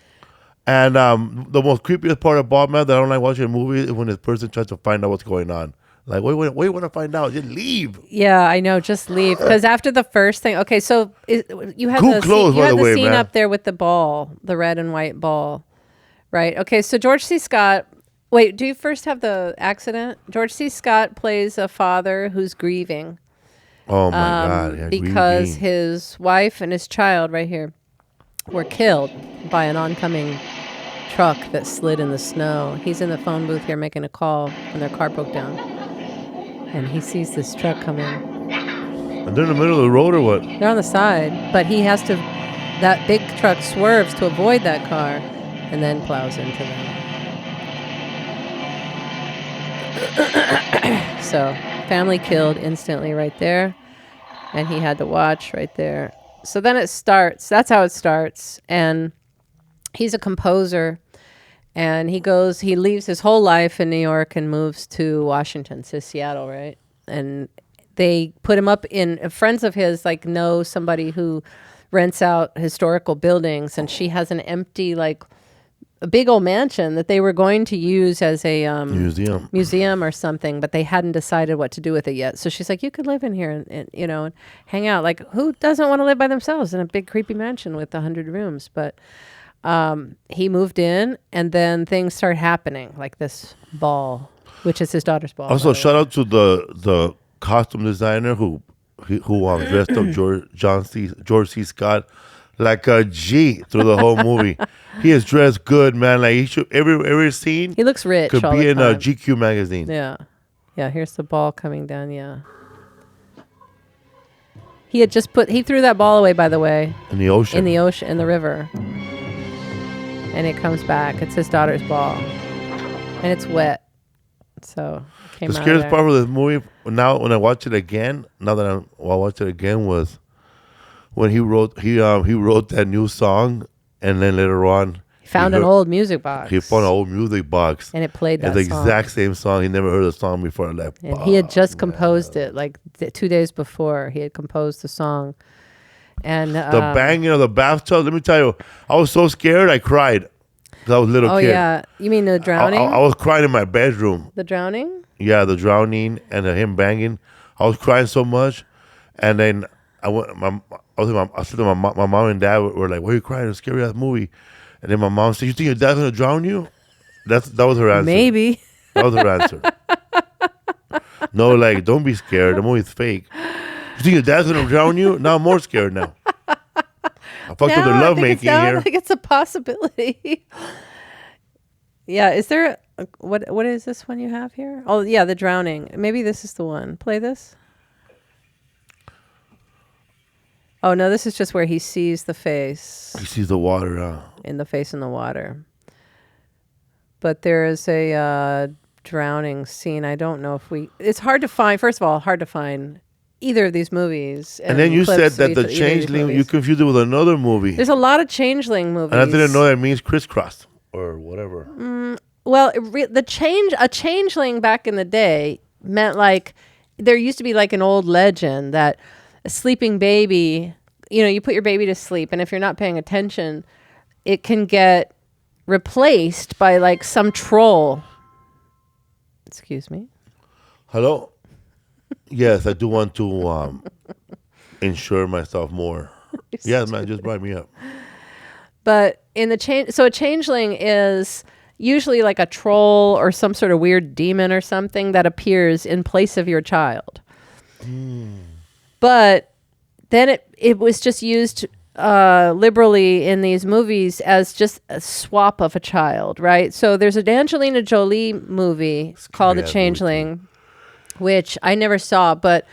Speaker 1: And the most creepiest part about, man, that I don't like watching a movie is when this person tries to find out what's going on. Like, what do you want to find out? Just leave.
Speaker 2: Yeah, I know. Just leave. Because after the first thing, okay, so you had
Speaker 1: Cool
Speaker 2: the
Speaker 1: clothes,
Speaker 2: scene,
Speaker 1: by the way,
Speaker 2: scene
Speaker 1: man.
Speaker 2: up there with the ball, the red and white ball, right? Okay, so George C. Scott. Wait, do you first have the accident? George C. Scott plays a father who's grieving.
Speaker 1: Oh my God! Yeah,
Speaker 2: because
Speaker 1: grieving.
Speaker 2: his wife and his child, right here, were killed by an oncoming truck that slid in the snow. He's in the phone booth here making a call when their car broke down. And he sees this truck coming.
Speaker 1: And they're in the middle of the road or what?
Speaker 2: They're on the side, but he has to, that big truck swerves to avoid that car and then plows into them. So, family killed instantly right there. And he had to watch right there. So then it starts. That's how it starts. And he's a composer. And he leaves his whole life in New York and moves to Washington, to Seattle, right? And they put him up friends of his, like, know somebody who rents out historical buildings. And she has an empty, like, a big old mansion that they were going to use as a museum or something, but they hadn't decided what to do with it yet. So she's like, you could live in here and hang out. Like, who doesn't want to live by themselves in a big creepy mansion with 100 rooms? But he moved in, and then things start happening, like this ball, which is his daughter's ball.
Speaker 1: Also, shout out to the costume designer who dressed up George C. Scott like a G through the whole movie. He is dressed good, man. Like he should every scene.
Speaker 2: He looks rich.
Speaker 1: Could
Speaker 2: all
Speaker 1: be
Speaker 2: the
Speaker 1: in a
Speaker 2: time.
Speaker 1: GQ magazine.
Speaker 2: Yeah. Here's the ball coming down. Yeah. He threw that ball away, by the way.
Speaker 1: In the ocean.
Speaker 2: In the river. And it comes back. It's his daughter's ball. And it's wet. So it came
Speaker 1: the
Speaker 2: out
Speaker 1: scariest
Speaker 2: of
Speaker 1: part of this movie, now when I watch it again, was when he wrote that new song, and then later on
Speaker 2: he found an old music box.
Speaker 1: He found an old music box,
Speaker 2: and it played that
Speaker 1: the
Speaker 2: song.
Speaker 1: exact same song. He never heard the song before. Like,
Speaker 2: and he had just composed it, like 2 days before. He had composed the song, and
Speaker 1: the banging of the bathtub. Let me tell you, I was so scared I cried. 'Cause I was a little kid.
Speaker 2: Oh yeah, you mean the drowning?
Speaker 1: I was crying in my bedroom.
Speaker 2: The drowning?
Speaker 1: Yeah, the drowning and him banging. I was crying so much, and then I said to my mom and dad were like, "Why are you crying? It's a scary ass movie." And then my mom said, "You think your dad's gonna drown you?" That was her answer.
Speaker 2: Maybe.
Speaker 1: That was her answer. No, like, don't be scared. The movie's fake. You think your dad's gonna drown you? Now I'm more scared now. I fucked up the lovemaking here.
Speaker 2: I think it's a possibility. Yeah, is there what is this one you have here? Oh yeah, the drowning. Maybe this is the one. Play this. Oh no, this is just where he sees the face.
Speaker 1: He sees the water
Speaker 2: in the face in the water. But there is a drowning scene. I don't know if it's hard to find. First of all, hard to find either of these movies.
Speaker 1: And then you said that the Changeling, you confused it with another movie.
Speaker 2: There's a lot of Changeling movies.
Speaker 1: And I didn't know that means crisscross or whatever.
Speaker 2: Well, a changeling back in the day meant like there used to be like an old legend that a sleeping baby, you put your baby to sleep, and if you're not paying attention, it can get replaced by like some troll. Excuse me.
Speaker 1: Hello? Yes, I do want to insure myself more. Yes, man, just bribe me up.
Speaker 2: But in so a changeling is usually like a troll or some sort of weird demon or something that appears in place of your child. But then it was just used liberally in these movies as just a swap of a child, right? So there's an Angelina Jolie movie called The Changeling, which I never saw, but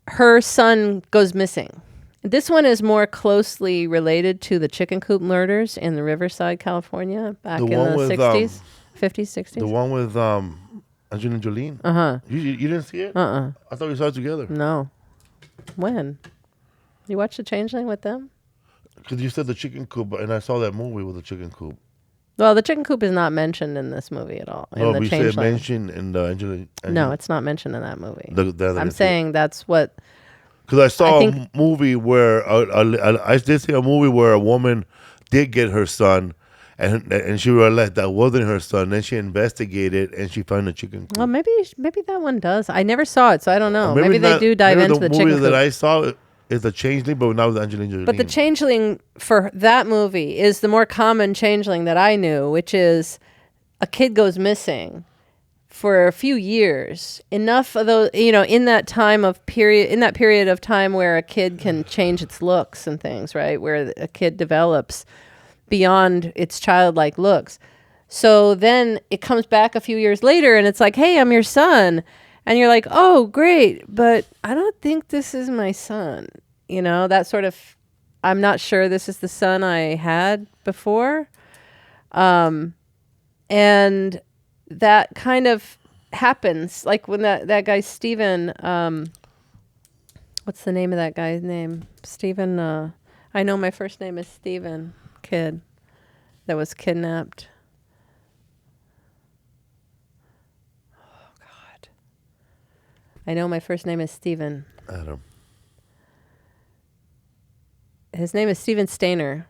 Speaker 2: her son goes missing. This one is more closely related to the chicken coop murders in the Riverside, California, back in the 60s, 50s, 60s.
Speaker 1: The one with Angelina Jolie?
Speaker 2: Uh-huh.
Speaker 1: You didn't see it?
Speaker 2: Uh-uh.
Speaker 1: I thought we saw it together.
Speaker 2: No. When? You watched The Changeling with them?
Speaker 1: Because you said the chicken coop, and I saw that movie with the chicken coop.
Speaker 2: Well, the chicken coop is not mentioned in this movie at all.
Speaker 1: No, we said mentioned in the Angelina.
Speaker 2: No, it's not mentioned in that movie.
Speaker 1: I'm
Speaker 2: saying that's what...
Speaker 1: Because I saw a movie where I did see a movie where a woman did get her son, and she realized that wasn't her son. Then she investigated and she found a chicken coop.
Speaker 2: Well, maybe that one does. I never saw it, so I don't know. Maybe they do dive into the chicken coop.
Speaker 1: The movie that I saw is the Changeling, but not with Angelina Jolie.
Speaker 2: But the Changeling for that movie is the more common Changeling that I knew, which is a kid goes missing for a few years. Enough of those, in that period of time where a kid can change its looks and things, right? Where a kid develops beyond its childlike looks. So then it comes back a few years later and it's like, hey, I'm your son. And you're like, oh, great. But I don't think this is my son. That sort of, I'm not sure this is the son I had before. And that kind of happens, like when that guy Steven, what's the name of that guy's name? Steven, I know my first name is Steven, kid that was kidnapped. Oh God. I know my first name is Steven.
Speaker 1: Adam.
Speaker 2: His name is Steven Stainer.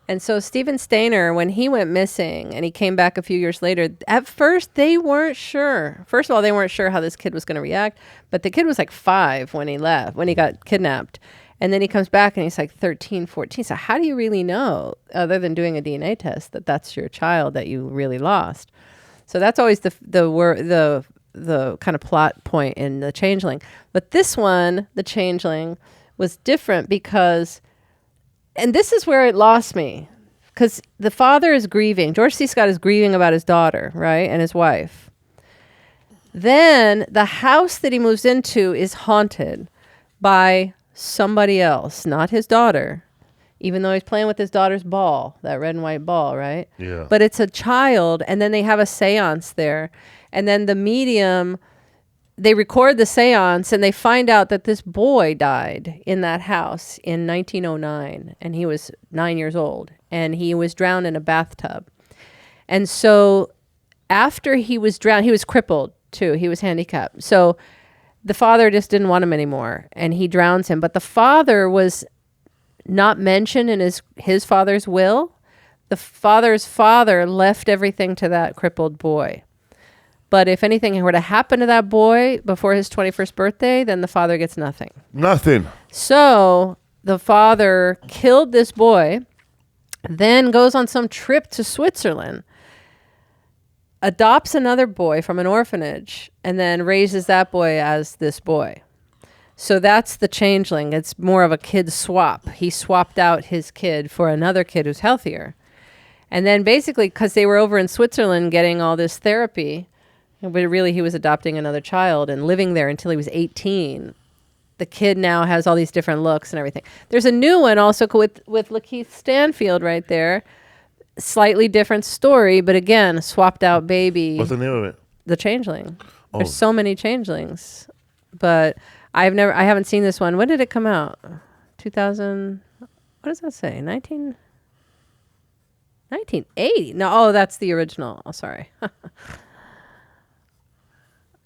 Speaker 2: And so Steven Stainer, when he went missing and he came back a few years later, at first they weren't sure. First of all, they weren't sure how this kid was going to react. But the kid was like 5 when he left, when he got kidnapped. And then he comes back and he's like 13, 14. So how do you really know, other than doing a DNA test, that that's your child that you really lost? So that's always the kind of plot point in The Changeling. But this one, The Changeling, was different because, and this is where it lost me, because the father is grieving. George C. Scott is grieving about his daughter, right, and his wife. Then the house that he moves into is haunted by somebody else, not his daughter, even though he's playing with his daughter's ball, that red and white ball, right?
Speaker 1: Yeah.
Speaker 2: But it's a child, and then they have a seance there. And then the medium, they record the seance, and they find out that this boy died in that house in 1909, and he was 9 years old, and he was drowned in a bathtub. And so after he was drowned, he was crippled too. He was handicapped. So the father just didn't want him anymore, and he drowns him. But the father was not mentioned in his father's will. The father's father left everything to that crippled boy. But if anything were to happen to that boy before his 21st birthday, then the father gets nothing.
Speaker 1: Nothing.
Speaker 2: So the father killed this boy, then goes on some trip to Switzerland, adopts another boy from an orphanage, and then raises that boy as this boy. So that's The Changeling. It's more of a kid swap. He swapped out his kid for another kid who's healthier. And then basically, because they were over in Switzerland getting all this therapy, but really he was adopting another child and living there until he was 18. The kid now has all these different looks and everything. There's a new one also with Lakeith Stanfield right there. Slightly different story, but again, swapped out baby.
Speaker 1: What's the name of it?
Speaker 2: The Changeling.
Speaker 1: Oh.
Speaker 2: There's so many changelings. But I haven't seen this one. When did it come out? 2000, what does that say? 1980. No, that's the original. Oh, sorry.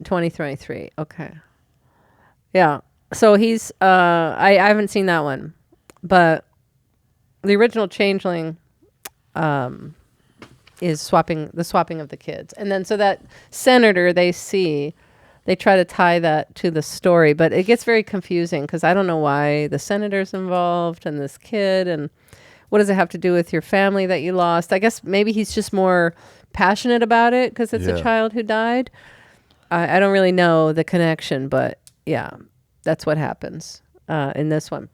Speaker 2: 2023. Okay. Yeah. So he's I haven't seen that one. But the original Changeling is the swapping of the kids. And then so that senator they try to tie that to the story, but it gets very confusing because I don't know why the senator's involved and this kid, and what does it have to do with your family that you lost? I guess maybe he's just more passionate about it because it's a child who died. I don't really know the connection, but yeah, that's what happens in this one.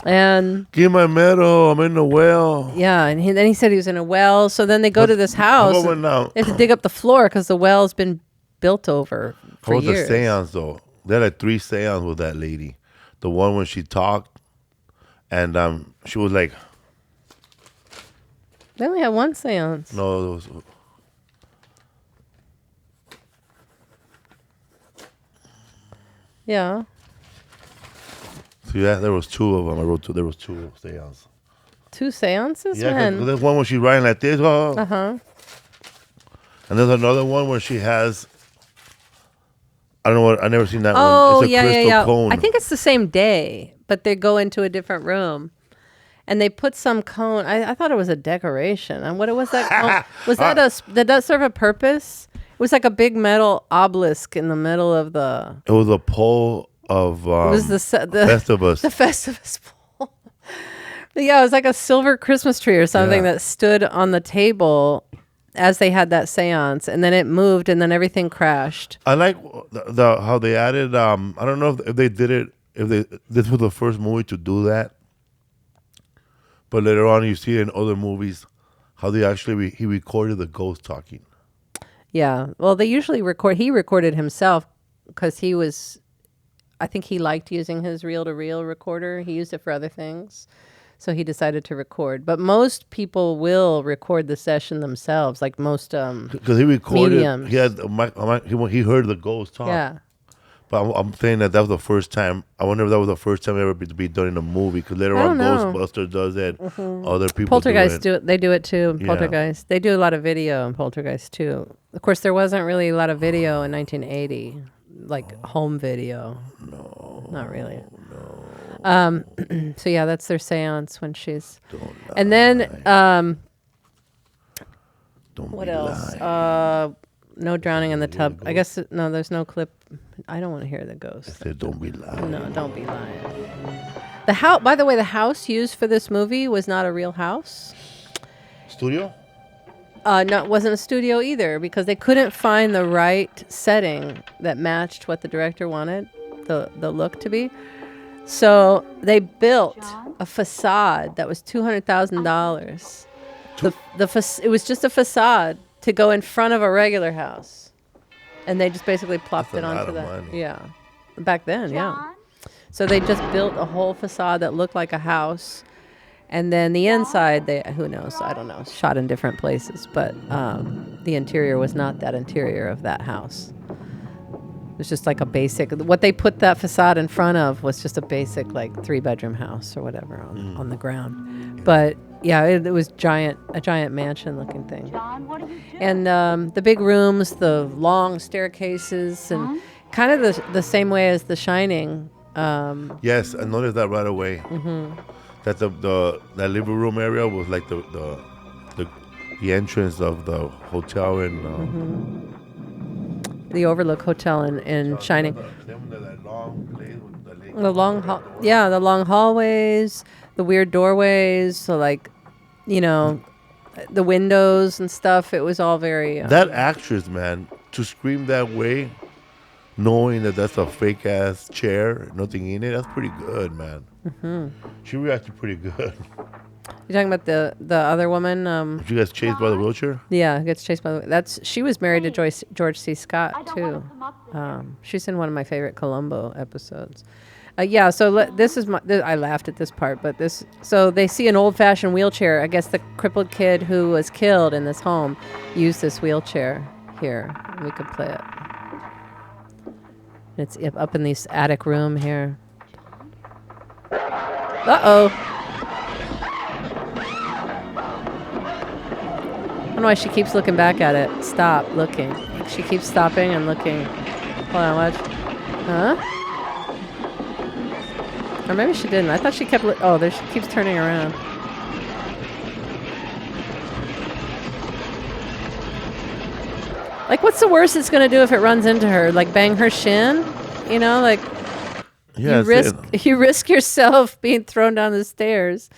Speaker 2: And
Speaker 1: give my medal. I'm in the well.
Speaker 2: Yeah, and then he said he was in a well. So then they go to this house. They have to dig up the floor because the well's been built over for years.
Speaker 1: How was the seance though? They had like 3 seances with that lady. The one when she talked, and she was like,
Speaker 2: they only had 1 seance.
Speaker 1: No, it was.
Speaker 2: Yeah.
Speaker 1: So yeah, there was 2 of them. I wrote 2. There was 2 seances.
Speaker 2: 2 seances?
Speaker 1: Yeah,
Speaker 2: When?
Speaker 1: there's one where she's riding like this.
Speaker 2: Uh-huh.
Speaker 1: And there's another one where she has, I don't know what, I never seen that one.
Speaker 2: Oh,
Speaker 1: It's a crystal cone.
Speaker 2: I think it's the same day, but they go into a different room. And they put some cone. I thought it was a decoration. And what was that cone? Did that serve a purpose? It was like a big metal obelisk in the middle of the...
Speaker 1: It was a pole of
Speaker 2: it was the
Speaker 1: Festivus.
Speaker 2: The Festivus pole. Yeah, it was like a silver Christmas tree or something that stood on the table as they had that seance, and then it moved, and then everything crashed.
Speaker 1: I like the how they added. I don't know if they did it. This was the first movie to do that, but later on you see it in other movies how they actually he recorded the ghost talking.
Speaker 2: Yeah, well, they usually record. He recorded himself because he was. I think he liked using his reel-to-reel recorder. He used it for other things. So he decided to record. But most people will record the session themselves, like most
Speaker 1: because he recorded,
Speaker 2: mediums.
Speaker 1: he had he heard the ghost talk.
Speaker 2: Yeah.
Speaker 1: But I'm saying that was the first time. I wonder if that was the first time ever to be done in a movie. Because later on, Ghostbusters does it.
Speaker 2: Mm-hmm.
Speaker 1: Other people
Speaker 2: Poltergeist
Speaker 1: do it.
Speaker 2: They do it too. In
Speaker 1: Yeah.
Speaker 2: Poltergeist, they do a lot of video in Poltergeist too. Of course, there wasn't really a lot of video in 1980, like home video. No, not really. No. So yeah, that's their seance when she's. And then what else? No drowning in the tub. I guess there's no clip. I don't want to hear the ghost.
Speaker 1: I said, don't be lying.
Speaker 2: No, don't be lying. The house. By the way, the house used for this movie was not a real house.
Speaker 1: Studio?
Speaker 2: No, it wasn't a studio either because they couldn't find the right setting that matched what the director wanted the look to be. So they built a facade that was $200,000. It was just a facade to go in front of a regular house, and they just basically plopped it onto that. Yeah, back then, yeah. So they just built a whole facade that looked like a house. And then the inside, who knows? I don't know. Shot in different places, but the interior was not that interior of that house. It was just like a basic. What they put that facade in front of was just a basic, like 3-bedroom house or whatever on the ground. But yeah, it was a giant mansion-looking thing.
Speaker 12: John, what are you doing?
Speaker 2: And the big rooms, the long staircases, and kind of the same way as The Shining.
Speaker 1: Yes, I noticed that right away.
Speaker 2: Mm-hmm.
Speaker 1: That that living room area was like the entrance of the hotel in
Speaker 2: the Overlook Hotel in Shining. The long hallways, the weird doorways, so like, the windows and stuff. It was all very.
Speaker 1: That actress, man, to scream that way, knowing that that's a fake ass chair, nothing in it, that's pretty good, man.
Speaker 2: Mm-hmm.
Speaker 1: She reacted pretty good.
Speaker 2: You talking about the other woman?
Speaker 1: She gets chased by the wheelchair?
Speaker 2: Yeah, gets chased by the. She was married to George C. Scott too. She's in one of my favorite Columbo episodes. Yeah, so this is I laughed at this part, but so they see an old-fashioned wheelchair. I guess the crippled kid who was killed in this home used this wheelchair here. We could play it. It's up in this attic room here. Uh-oh. I don't know why she keeps looking back at it. Stop looking. She keeps stopping and looking. Hold on, watch. Huh? Or maybe she didn't. I thought she kept... there she keeps turning around. Like, what's the worst it's going to do if it runs into her? Like, bang her shin? Like...
Speaker 1: Yeah,
Speaker 2: you risk yourself being thrown down the stairs.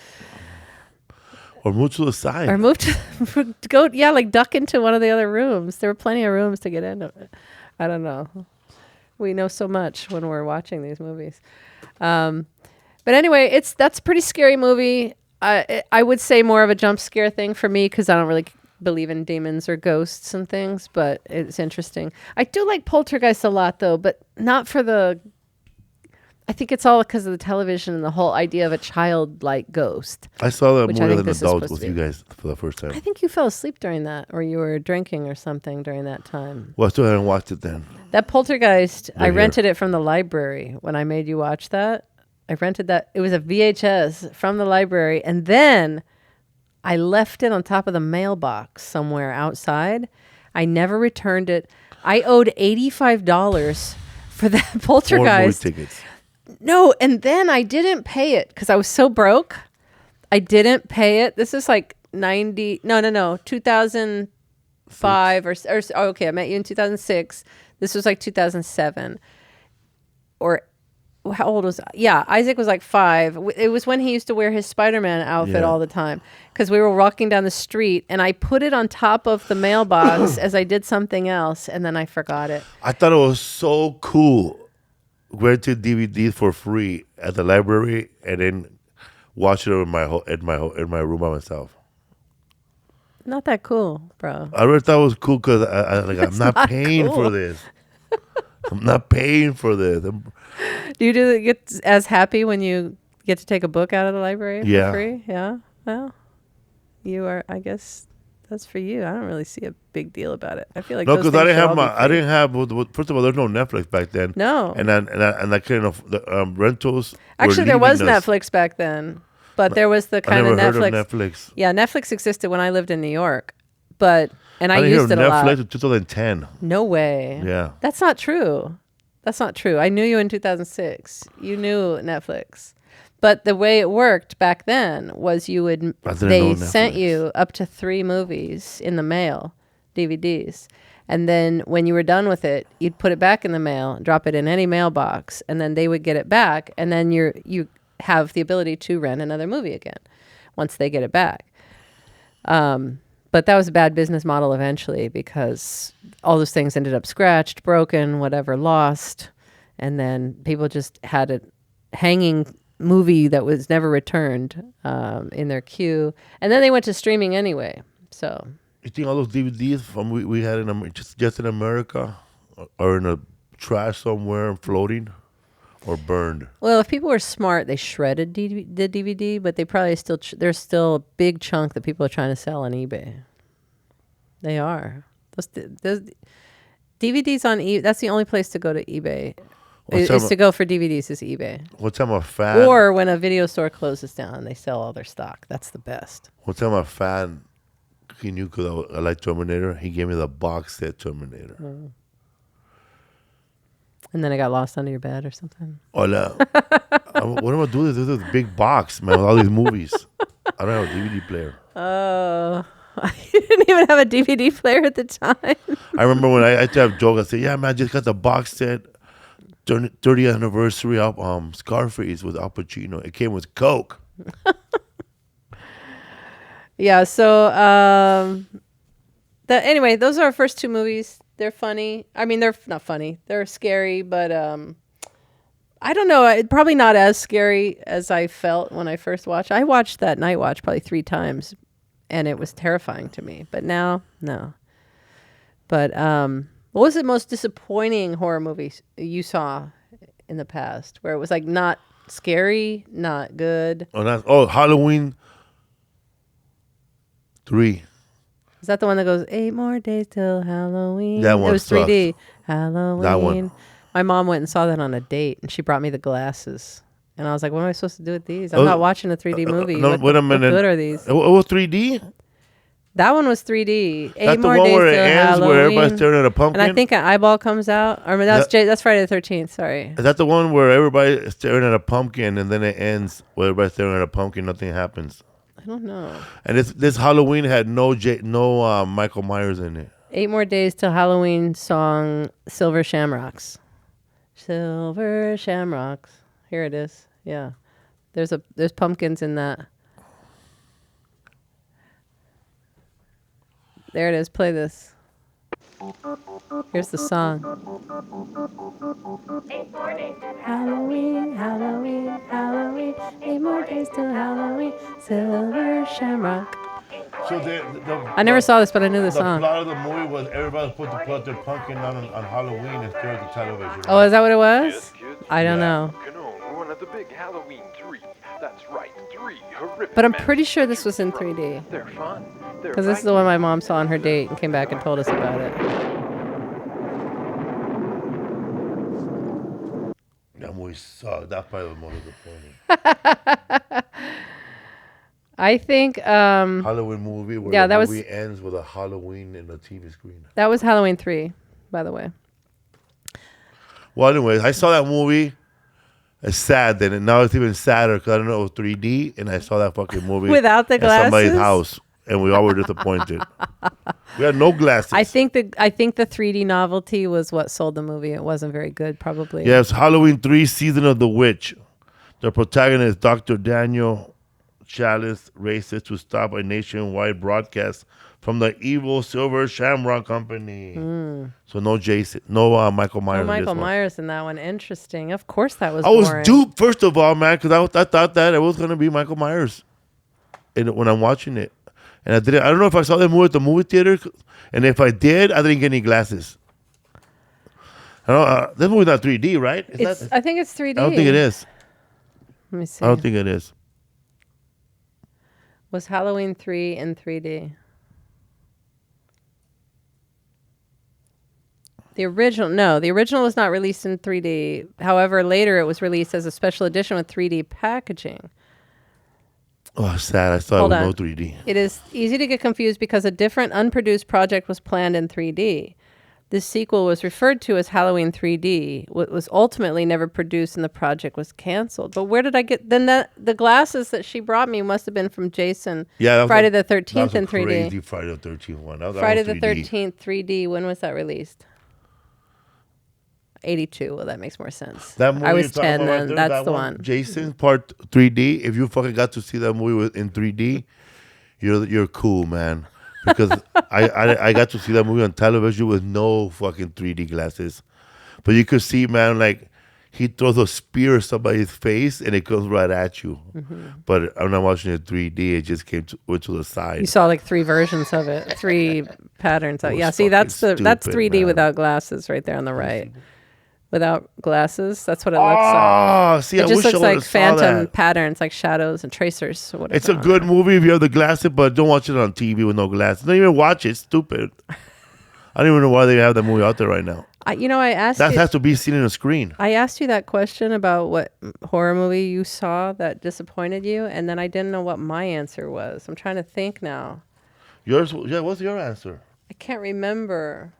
Speaker 1: Or move to the side.
Speaker 2: Or move to go, like duck into one of the other rooms. There were plenty of rooms to get into. I don't know. We know so much when we're watching these movies. But anyway, that's a pretty scary movie. I would say more of a jump scare thing for me because I don't really believe in demons or ghosts and things, but it's interesting. I do like Poltergeist a lot though, but not for the... I think it's all because of the television and the whole idea of a childlike ghost.
Speaker 1: I saw that movie as an adult with you guys for the first time.
Speaker 2: I think you fell asleep during that, or you were drinking or something during that time.
Speaker 1: Well, I still haven't watched it then.
Speaker 2: That Poltergeist, I rented it from the library when I made you watch that. I rented that. It was a VHS from the library, and then I left it on top of the mailbox somewhere outside. I never returned it. I owed $85 for that Poltergeist.
Speaker 1: 4 movie tickets.
Speaker 2: No, and then I didn't pay it because I was so broke. I didn't pay it. This is like 2005 or okay, I met you in 2006. This was like 2007. Or how old was I? Yeah, Isaac was like 5. It was when he used to wear his Spider-Man outfit all the time because we were walking down the street and I put it on top of the mailbox as I did something else and then I forgot it.
Speaker 1: I thought it was so cool. Rented DVDs for free at the library and then watch it in my room by myself.
Speaker 2: Not that cool, bro.
Speaker 1: I really thought it was cool because I'm not paying for this. I'm not paying for this.
Speaker 2: Do you get as happy when you get to take a book out of the library for free? Yeah. Well, you are. I guess that's for you. I don't really see a big deal about it. I feel like
Speaker 1: no, because I didn't have. First of all, there's no Netflix back then.
Speaker 2: No.
Speaker 1: And I kind of the rentals.
Speaker 2: Actually, there was Netflix back then, but there was the kind of Netflix.
Speaker 1: I never heard of Netflix.
Speaker 2: Yeah, Netflix existed when I lived in New York, and I
Speaker 1: heard
Speaker 2: used it a lot.
Speaker 1: Netflix in 2010.
Speaker 2: No way.
Speaker 1: Yeah.
Speaker 2: That's not true. I knew you in 2006. You knew Netflix. But the way it worked back then was they sent you up to 3 movies in the mail, DVDs. And then when you were done with it, you'd put it back in the mail, drop it in any mailbox, and then they would get it back. And then you have the ability to rent another movie again once they get it back. But that was a bad business model eventually because all those things ended up scratched, broken, whatever, lost. And then people just had a hanging movie that was never returned in their queue. And then they went to streaming anyway. So
Speaker 1: you think all those DVDs from we had in just in America are in a trash somewhere and floating or burned?
Speaker 2: Well, if people were smart, they shredded the DVD, but they probably there's still a big chunk that people are trying to sell on eBay. They are. Those DVDs on eBay, that's the only place to go to eBay. Is to go for DVDs is eBay.
Speaker 1: What time a fan?
Speaker 2: Or when a video store closes down, they sell all their stock. That's the best.
Speaker 1: What time a fan, he knew because I like Terminator, he gave me the box set Terminator.
Speaker 2: Mm. And then it got lost under your bed or something.
Speaker 1: Hola. What am I doing? This is a big box, man, with all these movies. I don't have a DVD player.
Speaker 2: Oh, I didn't even have a DVD player at the time. I
Speaker 1: remember when I used to have jokes. I said, yeah, man, I just got the box set 30th anniversary of Scarface with Al Pacino. It came with Coke.
Speaker 2: Yeah, so anyway, those are our first two movies. They're funny. I mean, they're not funny. They're scary, but I don't know. Probably not as scary as I felt when I first watched. I watched that Nightwatch probably 3 times, and it was terrifying to me. But now, no. But what was the most disappointing horror movie you saw in the past, where it was like not scary, not good?
Speaker 1: Halloween 3.
Speaker 2: Is that the one that goes 8 more days till Halloween?
Speaker 1: That one.
Speaker 2: It was 3D. Halloween.
Speaker 1: That one.
Speaker 2: My mom went and saw that on a date, and she brought me the glasses. And I was like, what am I supposed to do with these? I'm not watching a 3D movie.
Speaker 1: Wait a minute.
Speaker 2: What good are these?
Speaker 1: It was 3D?
Speaker 2: That one was 3D.
Speaker 1: That's the one where it ends where everybody's staring at a pumpkin?
Speaker 2: And I think an eyeball comes out. Or that's Friday the 13th, sorry.
Speaker 1: Is that the one where everybody's staring at a pumpkin and then it ends where everybody's staring at a pumpkin, nothing happens?
Speaker 2: I don't know.
Speaker 1: And this Halloween had no Michael Myers in it.
Speaker 2: 8 more days till Halloween song Silver Shamrocks. Silver Shamrocks. Here it is. Yeah. There's pumpkins in that. There it is. Play this. Here's the song.
Speaker 12: 8 more days till
Speaker 2: Halloween, Halloween, Halloween. 8 more days till Halloween. Silver Shamrock.
Speaker 1: So
Speaker 2: I never saw this, but I knew the song.
Speaker 1: The plot of the movie was everybody put their pumpkin on Halloween and stare at the television.
Speaker 2: Oh, is that what it was? I don't know.
Speaker 17: One of the big Halloween 3. That's right, 3 horrific.
Speaker 2: But I'm pretty sure this was in 3D.
Speaker 17: They're fun.
Speaker 2: Because this is the one my mom saw on her date and came back and told us about it.
Speaker 1: That movie sucked. That probably was more disappointing.
Speaker 2: I think
Speaker 1: Halloween movie where
Speaker 2: the
Speaker 1: movie ends with a Halloween in the TV screen.
Speaker 2: That was Halloween 3, by the way.
Speaker 1: Well, anyways, I saw that movie. It's sad then, and now it's even sadder because I don't know it was 3D, and I saw that fucking movie
Speaker 2: without the glasses
Speaker 1: at somebody's house, and we all were disappointed. We had no glasses.
Speaker 2: I think the 3D novelty was what sold the movie. It wasn't very good, probably.
Speaker 1: Yes, Halloween 3, Season of the Witch. The protagonist, Dr. Daniel Chalice, races to stop a nationwide broadcast from the evil Silver Shamrock Company. So no Jason, no Michael Myers.
Speaker 2: No Michael Myers in that one. Interesting. Of course, that was.
Speaker 1: I was
Speaker 2: boring.
Speaker 1: duped first of all, man, because I thought that it was gonna be Michael Myers, when I'm watching it, and I didn't. I don't know if I saw the movie at the movie theater, and if I did, I didn't get any glasses. I don't. This movie's not 3D, right?
Speaker 2: I think it's 3D.
Speaker 1: I don't think it is.
Speaker 2: Let me see.
Speaker 1: I don't think it is.
Speaker 2: Was Halloween 3 in 3D? The original was not released in 3D. However, later it was released as a special edition with 3D packaging.
Speaker 1: Oh, sad. I thought it was no 3D.
Speaker 2: It is easy to get confused because a different unproduced project was planned in 3D. This sequel was referred to as Halloween 3D. What was ultimately never produced and the project was canceled. But where did I get... Then the glasses that she brought me must have been from Jason.
Speaker 1: Yeah,
Speaker 2: Friday the 13th in 3D.
Speaker 1: Crazy Friday the 13th one.
Speaker 2: Friday the 13th 3D. When was that released? 82. Well, that makes more sense.
Speaker 1: That movie
Speaker 2: I was
Speaker 1: you're talking
Speaker 2: 10
Speaker 1: about right
Speaker 2: then.
Speaker 1: there,
Speaker 2: That's
Speaker 1: that
Speaker 2: the one.
Speaker 1: Jason Part 3D. If you fucking got to see that movie in 3D, you're cool, man. Because I got to see that movie on television with no fucking 3D glasses, but you could see, man, like he throws a spear at somebody's face and it goes right at you. But I'm not watching it 3D. It just went to the side.
Speaker 2: You saw like 3 versions of it, 3 patterns.
Speaker 1: It was
Speaker 2: Yeah, see, that's
Speaker 1: fucking
Speaker 2: that's
Speaker 1: stupid,
Speaker 2: 3D
Speaker 1: man.
Speaker 2: without glasses right there on the right. Without glasses, that's what it looks like.
Speaker 1: Oh, see,
Speaker 2: it
Speaker 1: I
Speaker 2: just
Speaker 1: wish
Speaker 2: looks
Speaker 1: I would've
Speaker 2: like
Speaker 1: saw
Speaker 2: phantom
Speaker 1: that.
Speaker 2: patterns, like shadows and tracers. Or whatever.
Speaker 1: It's a good movie if you have the glasses, but don't watch it on TV with no glasses. Don't even watch it. It's stupid. I don't even know why they have that movie out there right now.
Speaker 2: I asked
Speaker 1: That
Speaker 2: you,
Speaker 1: has to be seen on a screen.
Speaker 2: I asked you that question about what horror movie you saw that disappointed you, and then I didn't know what my answer was. I'm trying to think now.
Speaker 1: Yours? Yeah, what's your answer?
Speaker 2: I can't remember.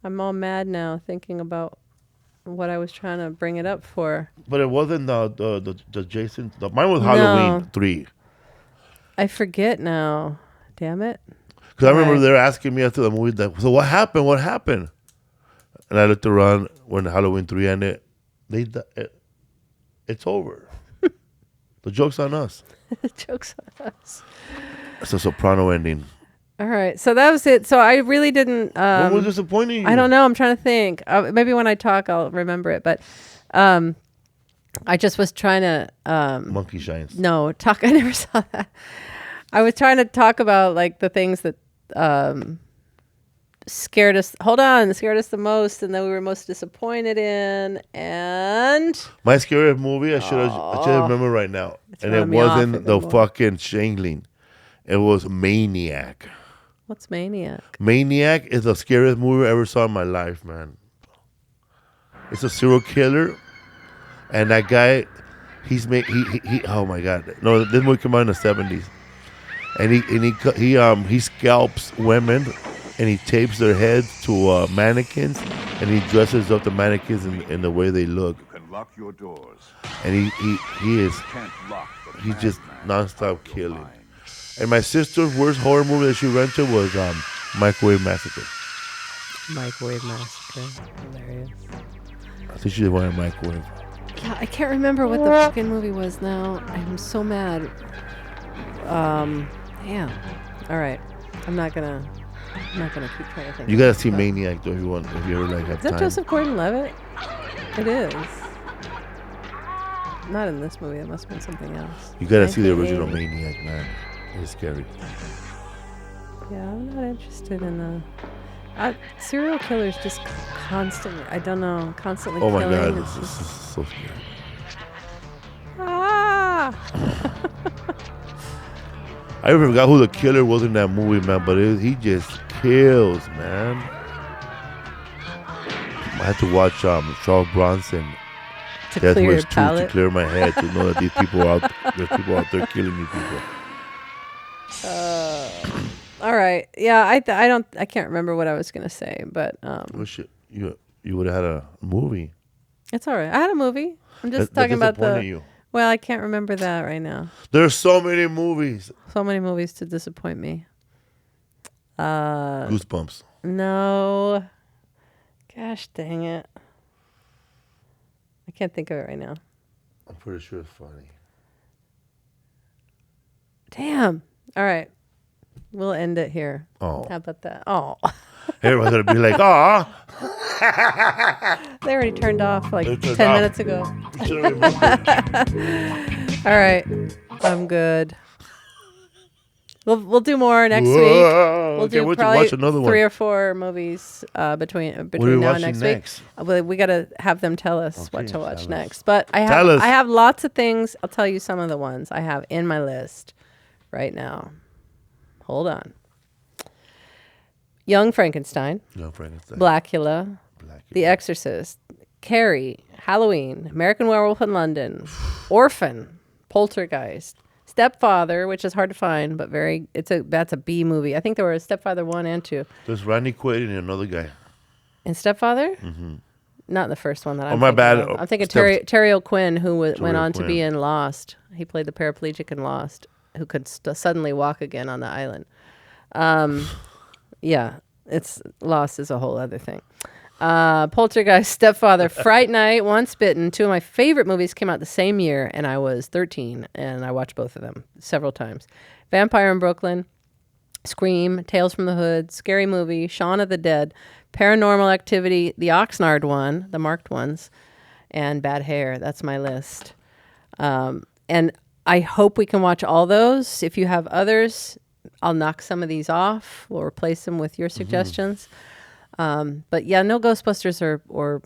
Speaker 2: I'm all mad now thinking about what I was trying to bring it up for.
Speaker 1: But it wasn't the Jason. Mine was Halloween 3.
Speaker 2: I forget now. Damn it.
Speaker 1: Because I remember they were asking me after the movie, that, so what happened? What happened? And I looked around when Halloween 3 ended. It's over. The joke's on us.
Speaker 2: The joke's on us.
Speaker 1: It's a Soprano ending.
Speaker 2: All right. So that was it. So I really didn't.
Speaker 1: What was disappointing you?
Speaker 2: I don't know. I'm trying to think. Maybe when I talk, I'll remember it. But I just was trying to.
Speaker 1: Monkey Shines.
Speaker 2: No, talk. I never saw that. I was trying to talk about like the things that scared us. Scared us the most, and that we were most disappointed in. And
Speaker 1: my scariest movie, I should remember right now, and it wasn't the fucking Changeling. It was Maniac.
Speaker 2: What's Maniac?
Speaker 1: Maniac is the scariest movie I ever saw in my life, man. It's a serial killer, and that guy, he oh my god, no, this movie came out in the 70s, and he scalps women, and he tapes their heads to mannequins, and he dresses up the mannequins in the way they look.
Speaker 18: You can lock your doors.
Speaker 1: And he's just nonstop killing. And my sister's worst horror movie that she rented was Microwave Massacre.
Speaker 2: Microwave Massacre. Hilarious.
Speaker 1: I think she wanted a microwave.
Speaker 2: Yeah, I can't remember what the fucking movie was now. I'm so mad. Damn. All right. I'm not gonna keep trying to think.
Speaker 1: You gotta see Maniac though if you ever like have
Speaker 2: Is that
Speaker 1: time.
Speaker 2: Joseph Gordon-Levitt? It is. Not in this movie. It must have been something else.
Speaker 1: You gotta see the original
Speaker 2: 1980.
Speaker 1: Maniac, man. It's scary.
Speaker 2: Yeah, I'm not interested in serial killers just constantly. I don't know, constantly.
Speaker 1: Oh my
Speaker 2: killing.
Speaker 1: god, this is so scary.
Speaker 2: Ah!
Speaker 1: I even forgot who the killer was in that movie, man. But he just kills, man. I had to watch Charles Bronson.
Speaker 2: To clear your
Speaker 1: to
Speaker 2: palate?
Speaker 1: clear my head, to know that there's people out there killing you people.
Speaker 2: All right. Yeah, I can't remember what I was gonna say, but
Speaker 1: Wish you would have had a movie.
Speaker 2: it's all right. I had a movie. I'm just
Speaker 1: That
Speaker 2: talking about
Speaker 1: disappointed you.
Speaker 2: Well, I can't remember that right now.
Speaker 1: There's so many movies.
Speaker 2: So many movies to disappoint me.
Speaker 1: Goosebumps.
Speaker 2: No. Gosh dang it. I can't think of it right now.
Speaker 1: I'm pretty sure it's funny.
Speaker 2: Damn. All right. We'll end it here.
Speaker 1: Oh.
Speaker 2: How about that? Oh.
Speaker 1: Everyone's gonna be like, "Aw."
Speaker 2: They already turned off like
Speaker 1: They
Speaker 2: 10
Speaker 1: turned off.
Speaker 2: minutes ago.
Speaker 1: You should've remembered.
Speaker 2: All right. I'm good. We'll do more next week.
Speaker 1: Whoa.
Speaker 2: We'll
Speaker 1: Okay,
Speaker 2: do
Speaker 1: we'll
Speaker 2: probably
Speaker 1: watch another one.
Speaker 2: 3 or 4 movies between
Speaker 1: are we
Speaker 2: now and
Speaker 1: watching
Speaker 2: next
Speaker 1: next?
Speaker 2: week. We got to have them tell us what
Speaker 1: Okay,
Speaker 2: to watch
Speaker 1: tell us.
Speaker 2: next. But I
Speaker 1: Tell us.
Speaker 2: have lots of things. I'll tell you some of the ones I have in my list right now. Hold on. Young Frankenstein. Blackula. The Exorcist. Carrie. Halloween. American Werewolf in London. Orphan. Poltergeist. Stepfather, which is hard to find, but that's a B movie. I think there were Stepfather 1 and 2.
Speaker 1: There's Randy Quaid and another guy.
Speaker 2: In Stepfather?
Speaker 1: Mm-hmm.
Speaker 2: Not the first one that
Speaker 1: Oh,
Speaker 2: I'm
Speaker 1: my
Speaker 2: thinking
Speaker 1: bad.
Speaker 2: of. I'm thinking
Speaker 1: Step-
Speaker 2: Terry O'Quinn, who went
Speaker 1: Terry
Speaker 2: on to be
Speaker 1: O'Quinn.
Speaker 2: in Lost. He played the paraplegic in Lost, who could suddenly walk again on the island. Yeah, Lost is a whole other thing. Poltergeist, Stepfather, Fright Night, Once Bitten. Two of my favorite movies came out the same year, and I was 13, and I watched both of them several times. Vampire in Brooklyn, Scream, Tales from the Hood, Scary Movie, Shaun of the Dead, Paranormal Activity, the Oxnard one, the marked ones, and Bad Hair. That's my list. And I hope we can watch all those. If you have others, I'll knock some of these off. We'll replace them with your suggestions. But yeah, no Ghostbusters or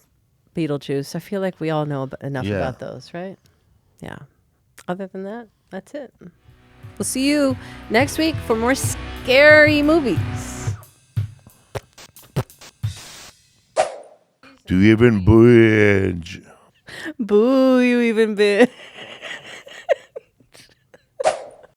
Speaker 2: Beetlejuice. I feel like we all know enough about those, right? Yeah. Other than that, that's it. We'll see you next week for more scary movies.
Speaker 1: Do you even binge?
Speaker 2: Boo, you even binge.